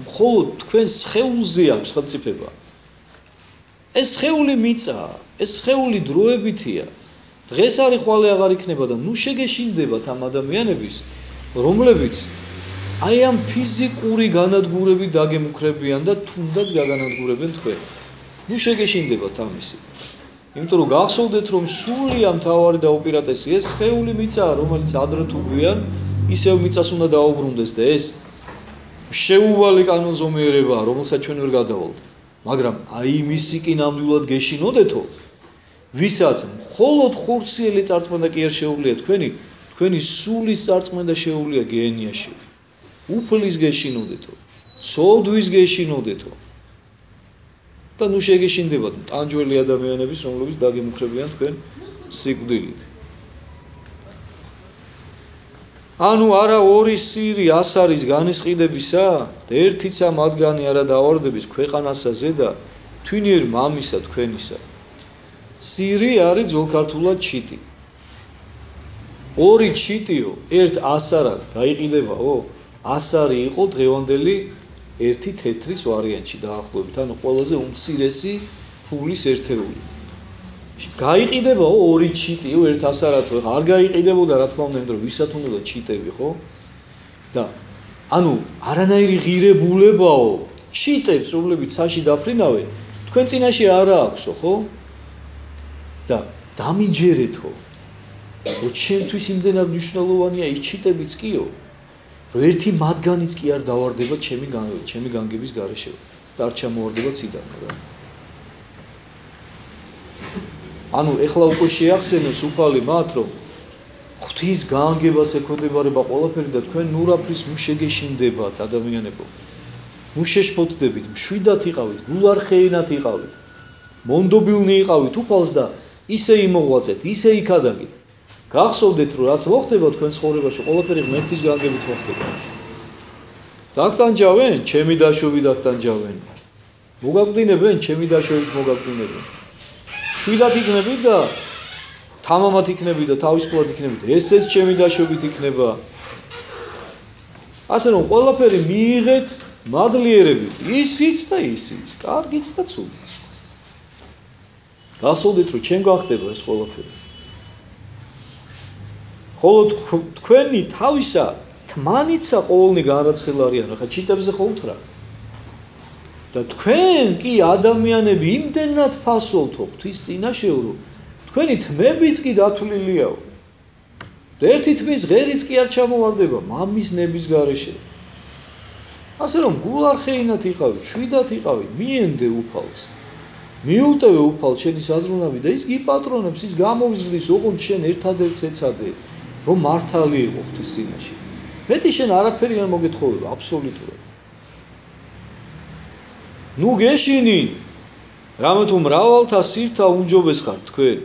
მხოლოდ თქვენ სხეულზე აქვს ხელმწიფება. ეს სხეული მიწაა, ეს სხეული დროებითია. დღეს არის ხვალე აღარ იქნება და ნუ შეგეშინდებათ ამ ადამიანების, რომლებიც აი ამ ფიზიკური განადგურებით დაგემუქრებიან და თუნდაც გაგანადგურებენ თქვენ. ნუ შეგეშინდებათ ამისი. იმიტომ რომ გახსოვდეთ რომ სულია მთავარი და უპირატესი ეს სხეული მიწაა, რომელიც ადრე თუ გვიან ისევ მიწას უნდა დაუბრუნდეს და ეს შეუვალი კანონზომიერებაა, რომელსაც ჩვენ ვერ გადავალთ. მაგრამ აი მისი კი ნამდვილად გეშინოდეთო, ვისაც მხოლოდ ხორციელი წარწმენა კი არ შეუძლია თქვენი სულის წარწმენა შეუძლია გეენიაში. უფლის გეშინოდეთო, სოდვის გეშინოდეთო. და ნუ შეგეშინდებათ ტანჯველი ადამიანების, რომლებიც დაგემუქრებიან თქვენ სიკვდილით. ანუ არა ორი სირი ასარის განისყიდებისა და ერთიცა მათგანი არა დავარდების ქვეყანასა ზედა თვინიერ მამისა თქვენისა. სირი არის ძველქართულად ჩიტი. ორი ჩიტიო, ერთ ასარად გაიყიდებაო, ასარი იყო დღევანდელი ერთი თეთრის ვარიანტში დაახლოებით, ანუ ყველაზე უმცირესი ფულის ერთეული. გაიყიდებაო ორი ჩიტიო, ერთ ასარათო, არ გაიყიდებოდა რა თქმა უნდა, იმიტომ რომ ვისაც უნდა ჩიტები, ხო? და ანუ არანაირი ღირებულებაო, ჩიტებს, რომლებიც საში დაფრინავენ, თქვენ წინაშე არა აქვსო, ხო? და დამიჯერეთო, რომ ჩემთვის იმდენად მნიშვნელოვანია ის ჩიტებიც კიო, რომ ერთი მათგანიც კი არ დავარდება ჩემი განგების გარეშე და არ ჩამოვარდება ციდანო რა. ანუ ეხლა უკვე შეახსენებს უფალი მათ, რომ ღვთის გაანგებას ეკოდებარება ყველაფერი და თქვენ ნურაფრის მუშეგეშინდებათ ადამიანებო. მუშეშფოთდებით, მშვიდად იყავით, გულარხეინად იყავით, მონდობილნი იყავით უფალს და ისე იმოღვაწეთ, ისე იქადაგით. გახსოვდეთ, რომ რაც მოხდება თქვენ ცხოვრებაში, ყველაფერი ღმერთის გაანგებით მოხდება. დაგტანჯავენ, ჩემი დაშვებით დაგტანჯავენ. მოგაგდინებენ, ჩემი დაშვებით მოგაგდინებენ. შვიდად იქნებით და თამამად იქნებით და თავისუფლად იქნებით, ესეც ჩემი დაშვებით იქნება. ასე რომ ყველაფერი მიიღეთ მადლიერებით, ისიც და ისიც, კარგიც და ცუდიც. გახსოვდეთ, რომ ჩემ გახდება ეს ყველაფერი. ხოლო თქვენი თავისა თმანიცა ყოველნი განრაცხილ არიან, ახლა ჩიტებზე ხო უთხრა. და თქვენ კი ადამიანები იმდენად ფასოლთო ღვთის წინაშეო, რომ თქვენი თმებიც კი დათვლილიაო. და ერთი თმის ღერიც კი არ ჩამოვარდება მამის ნების გარეშე. ასე რომ გულარხეინად იყავით, შვიდად იყავით, მიენდე უფალს. მიუტევე უფალს შენი საზრუნავი და ის გიპატრონებს, ის გამოგზრდის, ოღონდ შენ ერთადერთს ეცადე, რომ მართალი იყო ღვთის წინაშე. მეტი შენ არაფერი არ მოგეთხოვება, აბსოლუტურად. ნუ გეშინი, რამე თუ მრავალთა სირთა უმჯობეს ხარ თქვენ.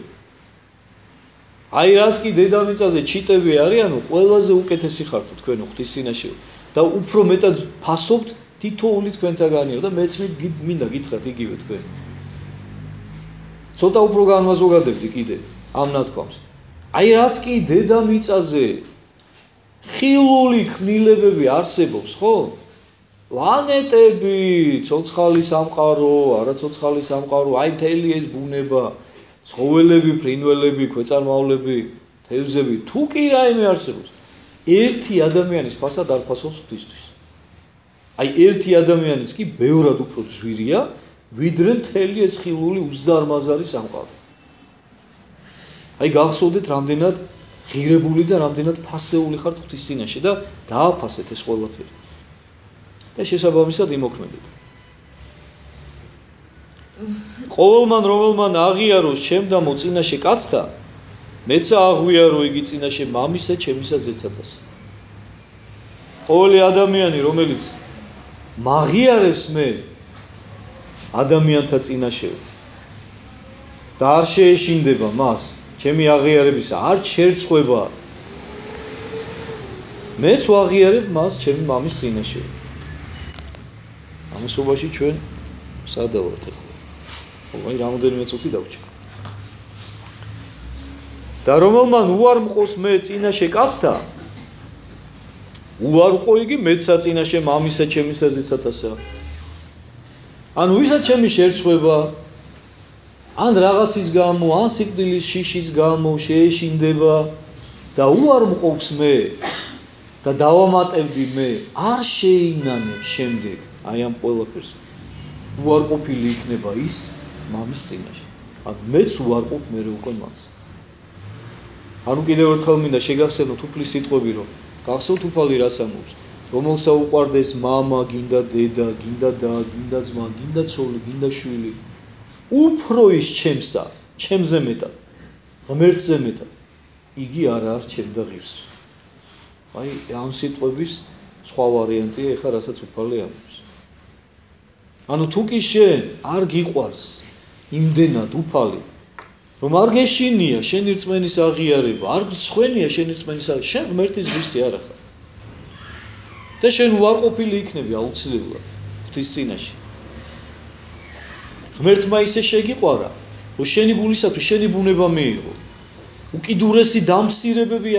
აი რაც კი დედამიწაზე ჩიტები არიანო, ყველაზე უკეთესი ხართ თქვენ ღვთის წინაშე და უფრო მეტად ფასობთ თითოეული თქვენთაგანიო და მეც მინდა გითხრათ იგივე თქვენ. ცოტა უფრო განმაზოგადებდი კიდე ამ ნათქვამს. აი რაც კი დედამიწაზე ხილული ქმნილებები არსებობს, ხო? პლანეტები, ცოცხალი სამყარო, არაცოცხალი სამყარო, აი მთელი ეს ბუნება, ცხოველები, ფრინველები, ქვეწარმავლები, თევზები, თუ კი რაიმე არსებობს, ერთი ადამიანის ფასად არ ფასობს ღვთისთვის. აი ერთი ადამიანის კი ბევრად უფრო ძვირია, ვიდრე მთელი ეს ხილული უზარმაზარი სამყარო. აი გახსოვდეთ რამდენად ღირებული და რამდენად ფასეული ხართ ღვთის წინაშე და დააფასეთ ეს ყველაფერი. და შესაბამისად იმოქმედეთ. ყოველმან რომელმან აღიაროს ჩემდამო წინაშე კაცთა, მეცა აღვიარო იგი წინაშე მამისა, ჩემისა ზეცათას. ყოველი ადამიანი, რომელიც მაღიარებს მე ადამიანთა წინაშე და არ შეეშინდება მას, ჩემი აღიარებისა, არ შერწყვება, მეც ვაღიარებ მას ჩემი მამის წინაშე. ამასობაში ჩვენ სადავართ ახლა. აი რამოდენიმე წუთი დავჭერ. და რომელმან უარ მყოს მე წინაშე კაცთა, უარ ყო იგი მეცა წინაშე მამისა, ჩემისა ზეცათასა. ანუ ვისაც ჩემი შერწყვება, ან რაღაცის გამო, ან სიკვდილის შიშის გამო შეეშინდება და უარ მყობს მე და დავამატებდი მე, არ შეინანებს შემდეგ აი ამ ყველაფერს. უარყოფილი იქნება ის მამის წინაშე. ანუ მეც უარყოფ მე უკვე მას. ანუ კიდევ ერთხელ მინდა შეგახსენოთ უფლის სიტყვები, რომ გახსოვთ უფალი რას ამბობს, რომელსა უყვარდეს მამა, გინდა დედა, გინდა და, გინდა ძმა, გინდა ცოლი, გინდა შვილი, უფრო ის ჩემსა, ჩემზე მეტად, ღმერთზე მეტად, იგი არ არჩევდა ღირს. აი ამ სიტყვების სხვა ვარიანტია ეხლა რასაც უფალი ამბობს. ანუ თუ კი შენ არ გიყვარს იმდენად უფალი, რომ არ გეშინია შენი რწმენის აღიარება, არ გცხვენია შენი რწმენის აღიარება, შენ ღმერთის ღირსი არ ახარ. და შენ უარყოფილი იქნები აუცილებლად ღვთის წინაშე. ღმერთმა ისე შეგიყვარა, რომ შენი გულისათვის შენი ბუნება მიიღო. უკიდურესი დამცირებები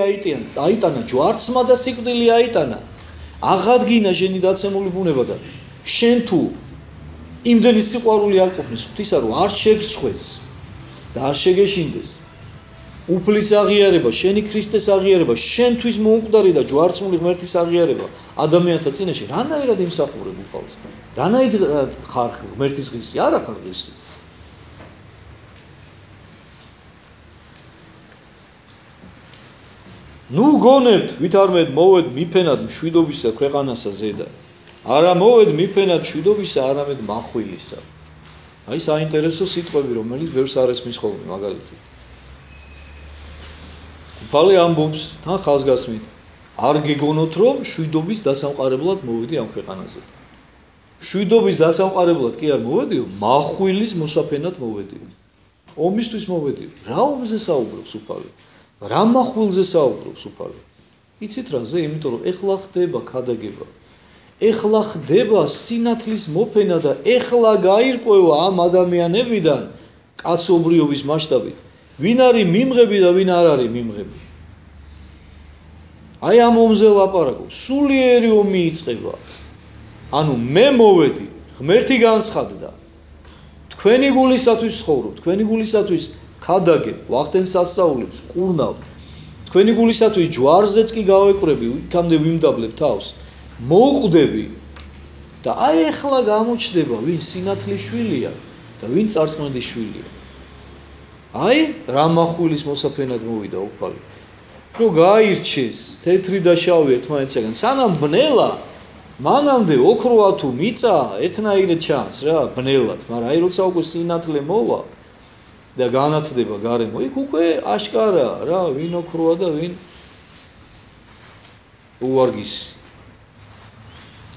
აიტანა, ჯვარცმა და სიკვდილი აიტანა. აღადგინა შენი დაცემული ბუნება და შენ თუ იმდენი სიყვარული არ ყოფნის ღვთისა, რომ არ შეგწხვეს და არ შეგეშინდეს. უფლის აღიარება, შენი ქრისტეს აღიარება, შენთვის მომკვდარი და ჯვარცმული ღმერთის აღიარება ადამიანთა წინაშე რანაირად იმსახურებ უფალს? რანაირად ხარ ღმერთის ღირსი? არა ხარ ღირსი. ნუ გონებთ, ვით არმედ მოვედ მიფენად მშვიდობისა ქვეყანასა ზედა. არა მოვედ მიფენად მშვიდობისა, არამედ მახვილისა. აი საინტერესო სიტყვები, რომელიც ბევრს არ ესმის ხოლმე, მაგალითად. უფალი ამბობს, თან ხაზგასმით, არ გეგონოთ, რომ მშვიდობის დასამყარებლად მოვედი ამ ქვეყანაზე. მშვიდობის დასამყარებლად კი არ მოვედიო, მახვილის მოსაფენად მოვედიო. ომისთვის მოვედიო. რა ომზე საუბრობს უფალი? რა მახვილზე საუბრობს უფალი? იცით რაზე? იმიტომ რომ ეხლა ხდება ქადაგება. ეხლა ხდება სინათლის მოფენა და ეხლა გაირკვევა ამ ადამიანებიდან კაცობრიობის მასშტაბით. ვინ არის მიმღები და ვინ არ არის მიმღები? აი ამ ომზე ლაპარაკობს. სულიერი ომი იწყება. ანუ მე მოვედი, ღმერთი განცხადდა. თქვენი გულისათვის ცხოვრობ, თქვენი გულისათვის ქადაგებ, ვახტენს სასწაულებს, ყურნავ. თქვენი გულისათვის ჯვარზეც კი გავეკვრები, იქამდე ვიმდაბლებ თავს. მოვკვდები და აი ეხლა გამოჩნდება, ვინ სინათლის შვილია და ვინ წარწმენდის შვილია. აი რა მახვილის მოსაფენად მოვიდა უფალი. რომ გააირჩეს თეთრი და შავი ერთმანეთისაგან, სანამ ბნელა მანამდე ოქროა თუ მიწა ერთნაირად ჩანს რა ბნელად, მაგრამ აი როცა უკვე სინათლე მოვა და განათდება გარემო, იქ უკვე აშკარა რა ვინ ოქროა და ვინ უვარგისი.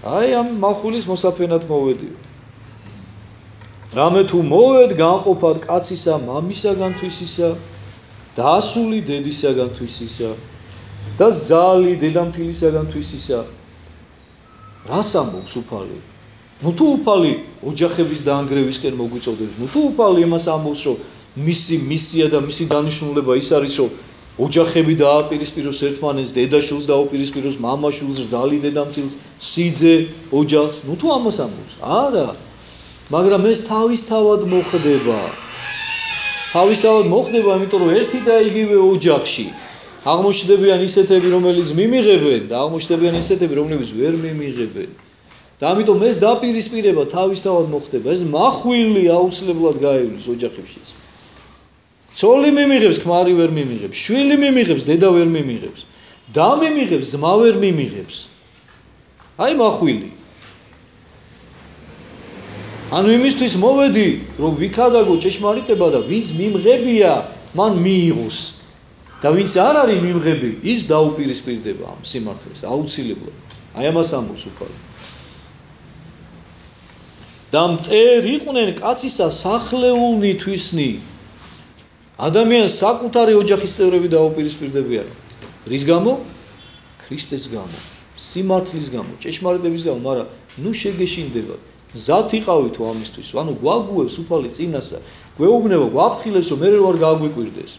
აი ამ მახვილის მოსაფენად მოვედიო. რამე თუ მოვედ განყოფად კაცისა მამისაგან თვისისა, დასული დედისაგან თვისისა და ზალი დედამთილისაგან თვისისა. რას ამბობს უფალი? ნუ თუ უფალი ოჯახების დაანგრევისკენ მოგვიწოდებს, ნუ თუ უფალი იმას ამბობს, რომ მისი მისია და მისი დანიშნულება ის არის, რომ ოჯახები დააპირისპიროს ერთმანეთს, დედაშვილს დაუპირისპიროს მამაშვილს, ზალი დედამთილს, სიძე ოჯახს. ნუ თუ ამას ამბობს. არა. მაგრამ ეს თავისთავად მოხდება. თავისთავად მოხდება, იმიტომ რომ ერთი და იგივე ოჯახში აღმოჩნდებიან ისეთები, რომელიც მიმიღებენ და აღმოჩნდებიან ისეთები, რომლებიც ვერ მიმიღებენ. და ამიტომ ეს დაპირისპირება თავისთავად მოხდება. ეს მახვილი აუცილებლად გაივლის ოჯახებშიც. ცოლი მიმიღებს, ქმარი ვერ მიმიღებს, შვილი მიმიღებს, დედა ვერ მიმიღებს, და მიმიღებს, ძმა ვერ მიმიღებს. აი მახვილი. ანუ იმისთვის მოვედი, რომ ვიქადაგო ჭეშმარიტება და ვინც მიმღებია, მან მიიღოს. და ვინც არ არის მიმღები, ის დაუპირისპირდება ამ სიმართლეს, აუცილებლად. აი ამას ამბობს უფალი. და მწერ იყვნენ კაცისა სახლეულნი თვისნი. ადამიანს საკუთარი ოჯახის წევრები დაუპირისპირდებიან. რის გამო? ქრისტეს გამო, სიმართლის გამო, ჭეშმარიტების გამო, მაგრამ ნუ შეგეშინდებათ. მზად იყავით ამისთვის, ანუ გვაგუებს უფალი წინასა, გვეუბნება, გვაფრთხილებს, რომ მე ვარ გაგვიკვირდეს.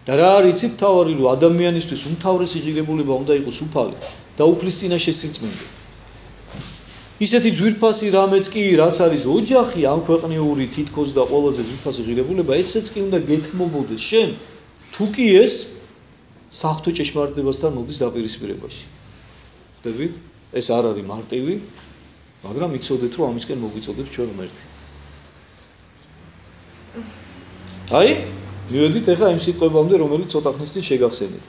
და რა არის იცით თავარი, რომ ადამიანისთვის უმთავრესი ღირებულება უნდა იყოს უფალი და უფლის წინაშე სიწმინდე. ისეთი ძვირფასი რამეც კი, რაც არის ოჯახი, ამ ქვეყნიური თითქოს და ყველაზე ძვირფასი ღირებულება, ესეც კი უნდა გეთმობოდეს შენ, თუ კი ეს საღვთო ჭეშმარიტებასთან მოდის დაპირისპირებაში. ხვდებით? ეს არ არის მარტივი, მაგრამ იცოდეთ, რომ ამისკენ მოგვიწოდებს ჩვენ ღმერთი. აი, მივედით ახლა იმ სიტყვებამდე, რომელიც ცოტა ხნის წინ შეგახსენეთ.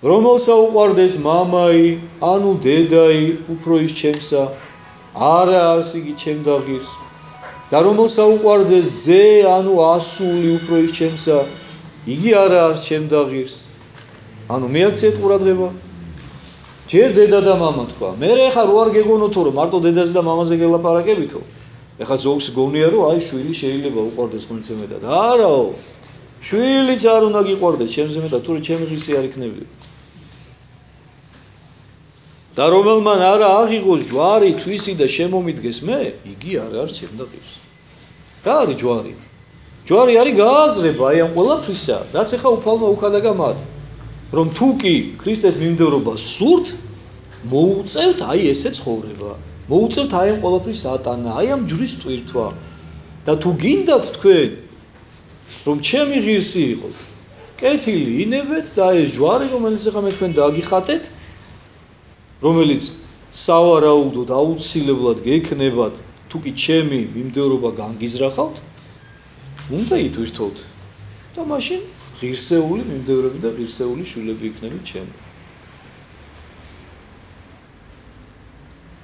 რომელსა უყვარდეს მამაი, ანუ დედაი, უფრო ის ჩემსა, არა არის იგი ჩემ დაღირს. და რომელსა უყვარდეს ზე, ანუ ასული, უფრო ის ჩემსა, იგი არა არის ჩემ დაღირს. ანუ მიაქციეთ ყურადღება. ჯერ დედა და მამა თქვა. მე ხა რო არ გეგონოთო, რომ მარტო დედაზე და მამაზე გელაპარაკებითო. ეხლა ზოგს გონია, რომ აი შვილი შეიძლება უყვარდეს ღმერთზე მეტად. არაო. შვილიც არ უნდა გიყვარდეს ჩემზე მეტად, თორე ჩემი ღირსი არ იქნებიო. და რომელმან არა აღიღოს ჯვარი, თვისი და შემომიდგეს მე, იგი არ არის ჩემ და ღირს. რა არის ჯვარი? ჯვარი არის გააზრება აი ამ ყველაფრისა, რაც ეხა უფალმა უქადაგამარ, რომ თუ კი ქრისტეს მიმდევრობა სურთ, მოუწევთ აი ესე ცხოვრება. მოუწევთ აი ამ ყველაფრის ატანა, აი ამ ჯვრის ტვირთვა. და თუ გინდათ თქვენ, რომ ჩემი ღირსი იყოს, კეთილი ინებეთ და ეს ჯვარი, რომელიც ეხა მე თქვენ დაგიხატეთ, რომელიც სავარაუდოდ აუცილებლად გექნებათ, თუ კი ჩემი მიმდევრობა განგიზრახავთ, უნდა ითვირთოთ. და მაშინ ღირსეული მიმდევრები და ღირსეული შვილები იქნებით ჩემი.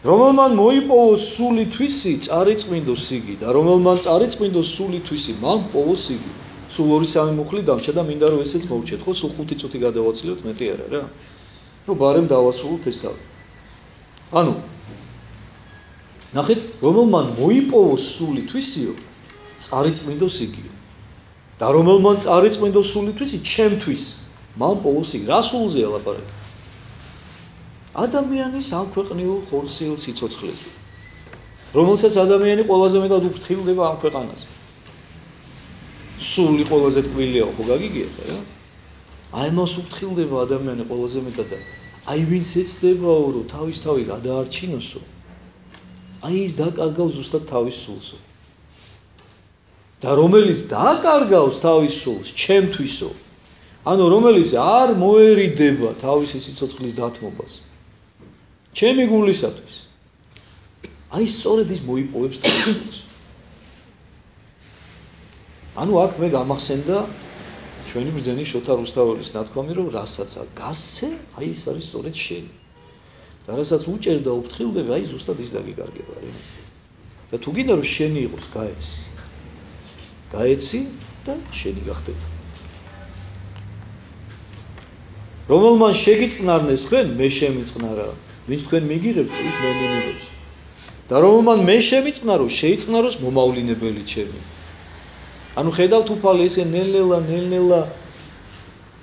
რომელმან მოიპოვოს სული თვისი, წარიწმინდოს იგი და რომელმან წარიწმინდოს სული თვისი, მან პოვოს იგი. სულ 2-3 მუხლი დამჭა და მინდა რომ ესეც მოვჩეთ, ხო? სულ 5 წუთი გადავაცილოთ, მეტი არა რა. რომ ბარემ დავასრულოთ ეს თავი. ანუ ნახეთ, რომელმან მოიპოვოს სული თვისიო, წარიწმინდოს იგიო. და რომელმან წარიწმინდოს სული თვისი, ჩემთვის, მან პოვოს იგი. რა სულზეა ლაპარაკი? ადამიანის ამქვეყნიურ ხორციელ სიცოცხლეზე, რომელსაც ადამიანი ყველაზე მეტად უფრთხილდება ამ ქვეყანაზე. სული ყველაზე ტკბილია, ხო გაგიგიათ რა? აი მას უფრთხილდება ადამიანი ყველაზე მეტად და აი ვინც ეცდებაო, რომ თავის თავი გადაარჩინოსო, აი ის დაკარგავს ზუსტად თავის სულსო. და რომელიც დაკარგავს თავის სულს, ჩემთვისო, ანუ რომელიც არ მოერიდება თავისი სიცოცხლის დათმობას, ჩემი გულისათვის. აი სწორედ ის მოიპოვებს თავის სულს. ანუ აქ მე გამახსენდა ჩვენი ბრძენი შოთა რუსთაველის ნათქვამი, რომ რასაც გასცე, აი ის არის სწორედ შენი. და რასაც უჭერ და უფრთხილდები, აი ზუსტად ის დაგიკარგება რა. და თუ გინდა რომ შენი იყოს, გაეცი. გაეცი და შენი გახდება. რომელმან შეგიწყნარნეს თქვენ, მე შემიწყნარა. ვინც თქვენ მიგიღებთ, ის მე მიმიღებს. და რომელმან მე შემიწყნარო, შეიწყნაროს მომავლინებელი ჩემი. ანუ ხედავთ უფალი ესე ნელ-ნელა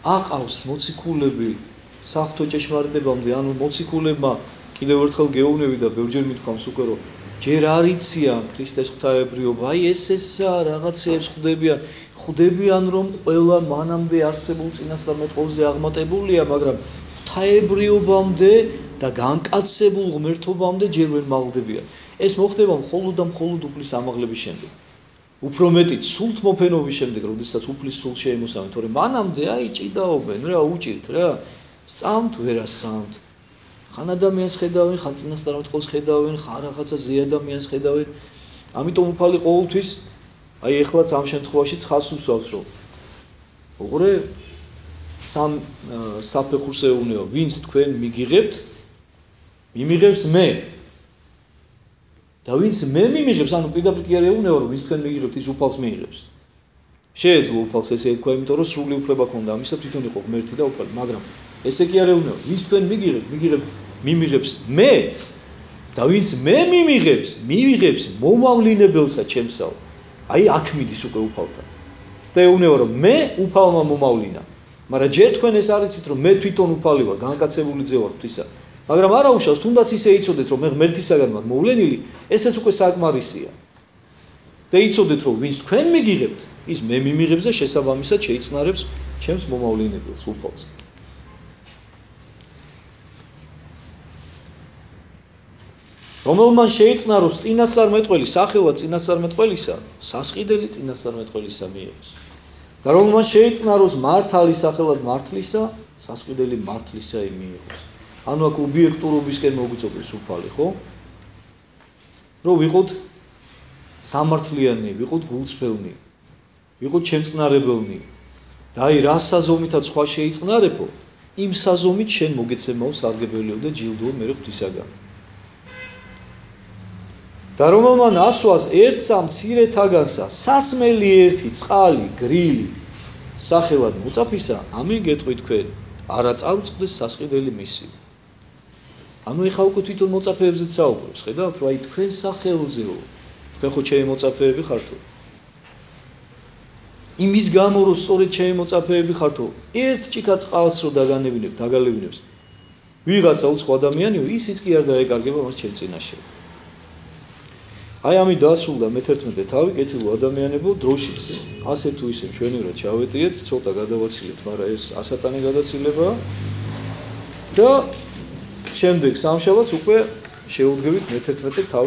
აყავს მოციქულები საღვთო ჭეშმარიტებამდე, ანუ მოციქულებმა კიდევ ერთხელ გეუბნები და ბევრჯერ მithქვამს უკვე რომ ჯერ არ იციან ქრისტეს ღვთაებრიობა, აი ესა რაღაცეებს ხვდებიან რომ ყველა მანამდე არსებულ წინასწარმეტყველზე აღმატებულია, მაგრამ ღვთაებრიობამდე და განკაცებულ ღმერთობამდე ჯერ ვერ მაღლდებიან. ეს მოხდება მხოლოდ და მხოლოდ უფლის ამაღლების შემდეგ. უფრო მეტიც სულთ მოფენობის შემდეგ, როდესაც უფლის სულ შეემოსავენ, თორემ მანამდე აი ჭიდაობენ რა, უჭირთ რა, სწამთ ვერასწამთ. ხან ადამიანს ხედავენ, ხან წინასწარმეტყველს ხედავენ, ხან რაღაცა ზე ადამიანს ხედავენ. ამიტომ უფალი ყოველთვის აი ეხლაც ამ შემთხვევაში ცხადს უსვავს, რომ უყურე სამ საფეხურს ეუბნეო, ვინც თქვენ მიგიღებთ, მიმიღებს მე. და ვინც მე მიმიღებს, ანუ პირდაპირ კი არ ეუბნეო, რომ ვინც თქვენ მიგიღებთ, ის უფალს მიიღებს. შეეძლო უფალს ესე ეთქვა, იმიტომ რომ სრული უფლება ქონდა, ამისა თვითონ იყო ღმერთი და უფალი, მაგრამ ესე კი არ ეუბნეო, ვინც თქვენ მიმიღებს მე და ვინც მე მივიღებს მომავლინებელსა ჩემსაო. აი აქ მიდის უკვე უფალთან. და ეუბნეო, რომ მე უფალმა მომავლინა. მაგრამ ჯერ თქვენ ეს არ იცით, რომ მე თვითონ უფალი ვარ, განკაცებული ძე ვარ ღვთისა. მაგრამ არა უშავს, თუნდაც ისე იცოდეთ, რომ მე ღმერთისაგან ვარ მოვლენილი, ესეც უკვე საკმარისია. და იცოდეთ, რომ ვინც თქვენ მიგიღებთ, ის მე მიმიღებს და შესაბამისად შეიწყნარებს ჩემს მომავლინებელს უფალს. რომელმან შეიწყნაროს წინასწარმეტყველი სახელად წინასწარმეტყველისა, სასყიდელი წინასწარმეტყველისა მიიღოს. და რომელმან შეიწყნაროს მართალი სახელად მართლისა, სასყიდელი მართლისა მიიღოს. ანუ აქ ობიექტურობისკენ მოგვიწოდეს უფალი, ხო? რომ ვიყოთ სამართლიანი, ვიყოთ გულწრფელნი, ვიყოთ შემწყნარებელნი. და აი რა საზომითაც სხვა შეიწყნარებო, იმ საზომით შენ მოგეცემაო სარგებელიო და ჯილდოო მე ღვთისაგან. და რომელმან ასვას ერთსა მცირეთაგანსა სასმელი ერთი წყალი გრილი სახელად მოწაფისა, ამინ გეტყვით თქვენ, არა წარუწყდეს სასყიდელი მისი. ანუ ეხა უკვე თვითონ მოწაფეებზეც საუბრობს, ხედავთ, რომ აი თქვენ სახელზეო, თქვენ ხო ჩემი მოწაფეები ხართო. იმის გამო რომ სწორედ ჩემი მოწაფეები ხართო, ერთ ჭიქა წყალს რო დაგალებინებს, ვიღაცა უცხო ადამიანიო, ისიც კი არ დაეკარგება მას ჩემ წინაშე. აი ამით დაასრულა მე-11 თავი, კეთილო ადამიანებო, დროშიც ასე თუ ისე მშვენივრად ჩავეტიეთ, ცოტა გადავაცილებთ, მაგრამ ეს ასატანი გადაცილებაა და შემდეგ სამშაბათს უკვე შეუდგებით მე-11 თავი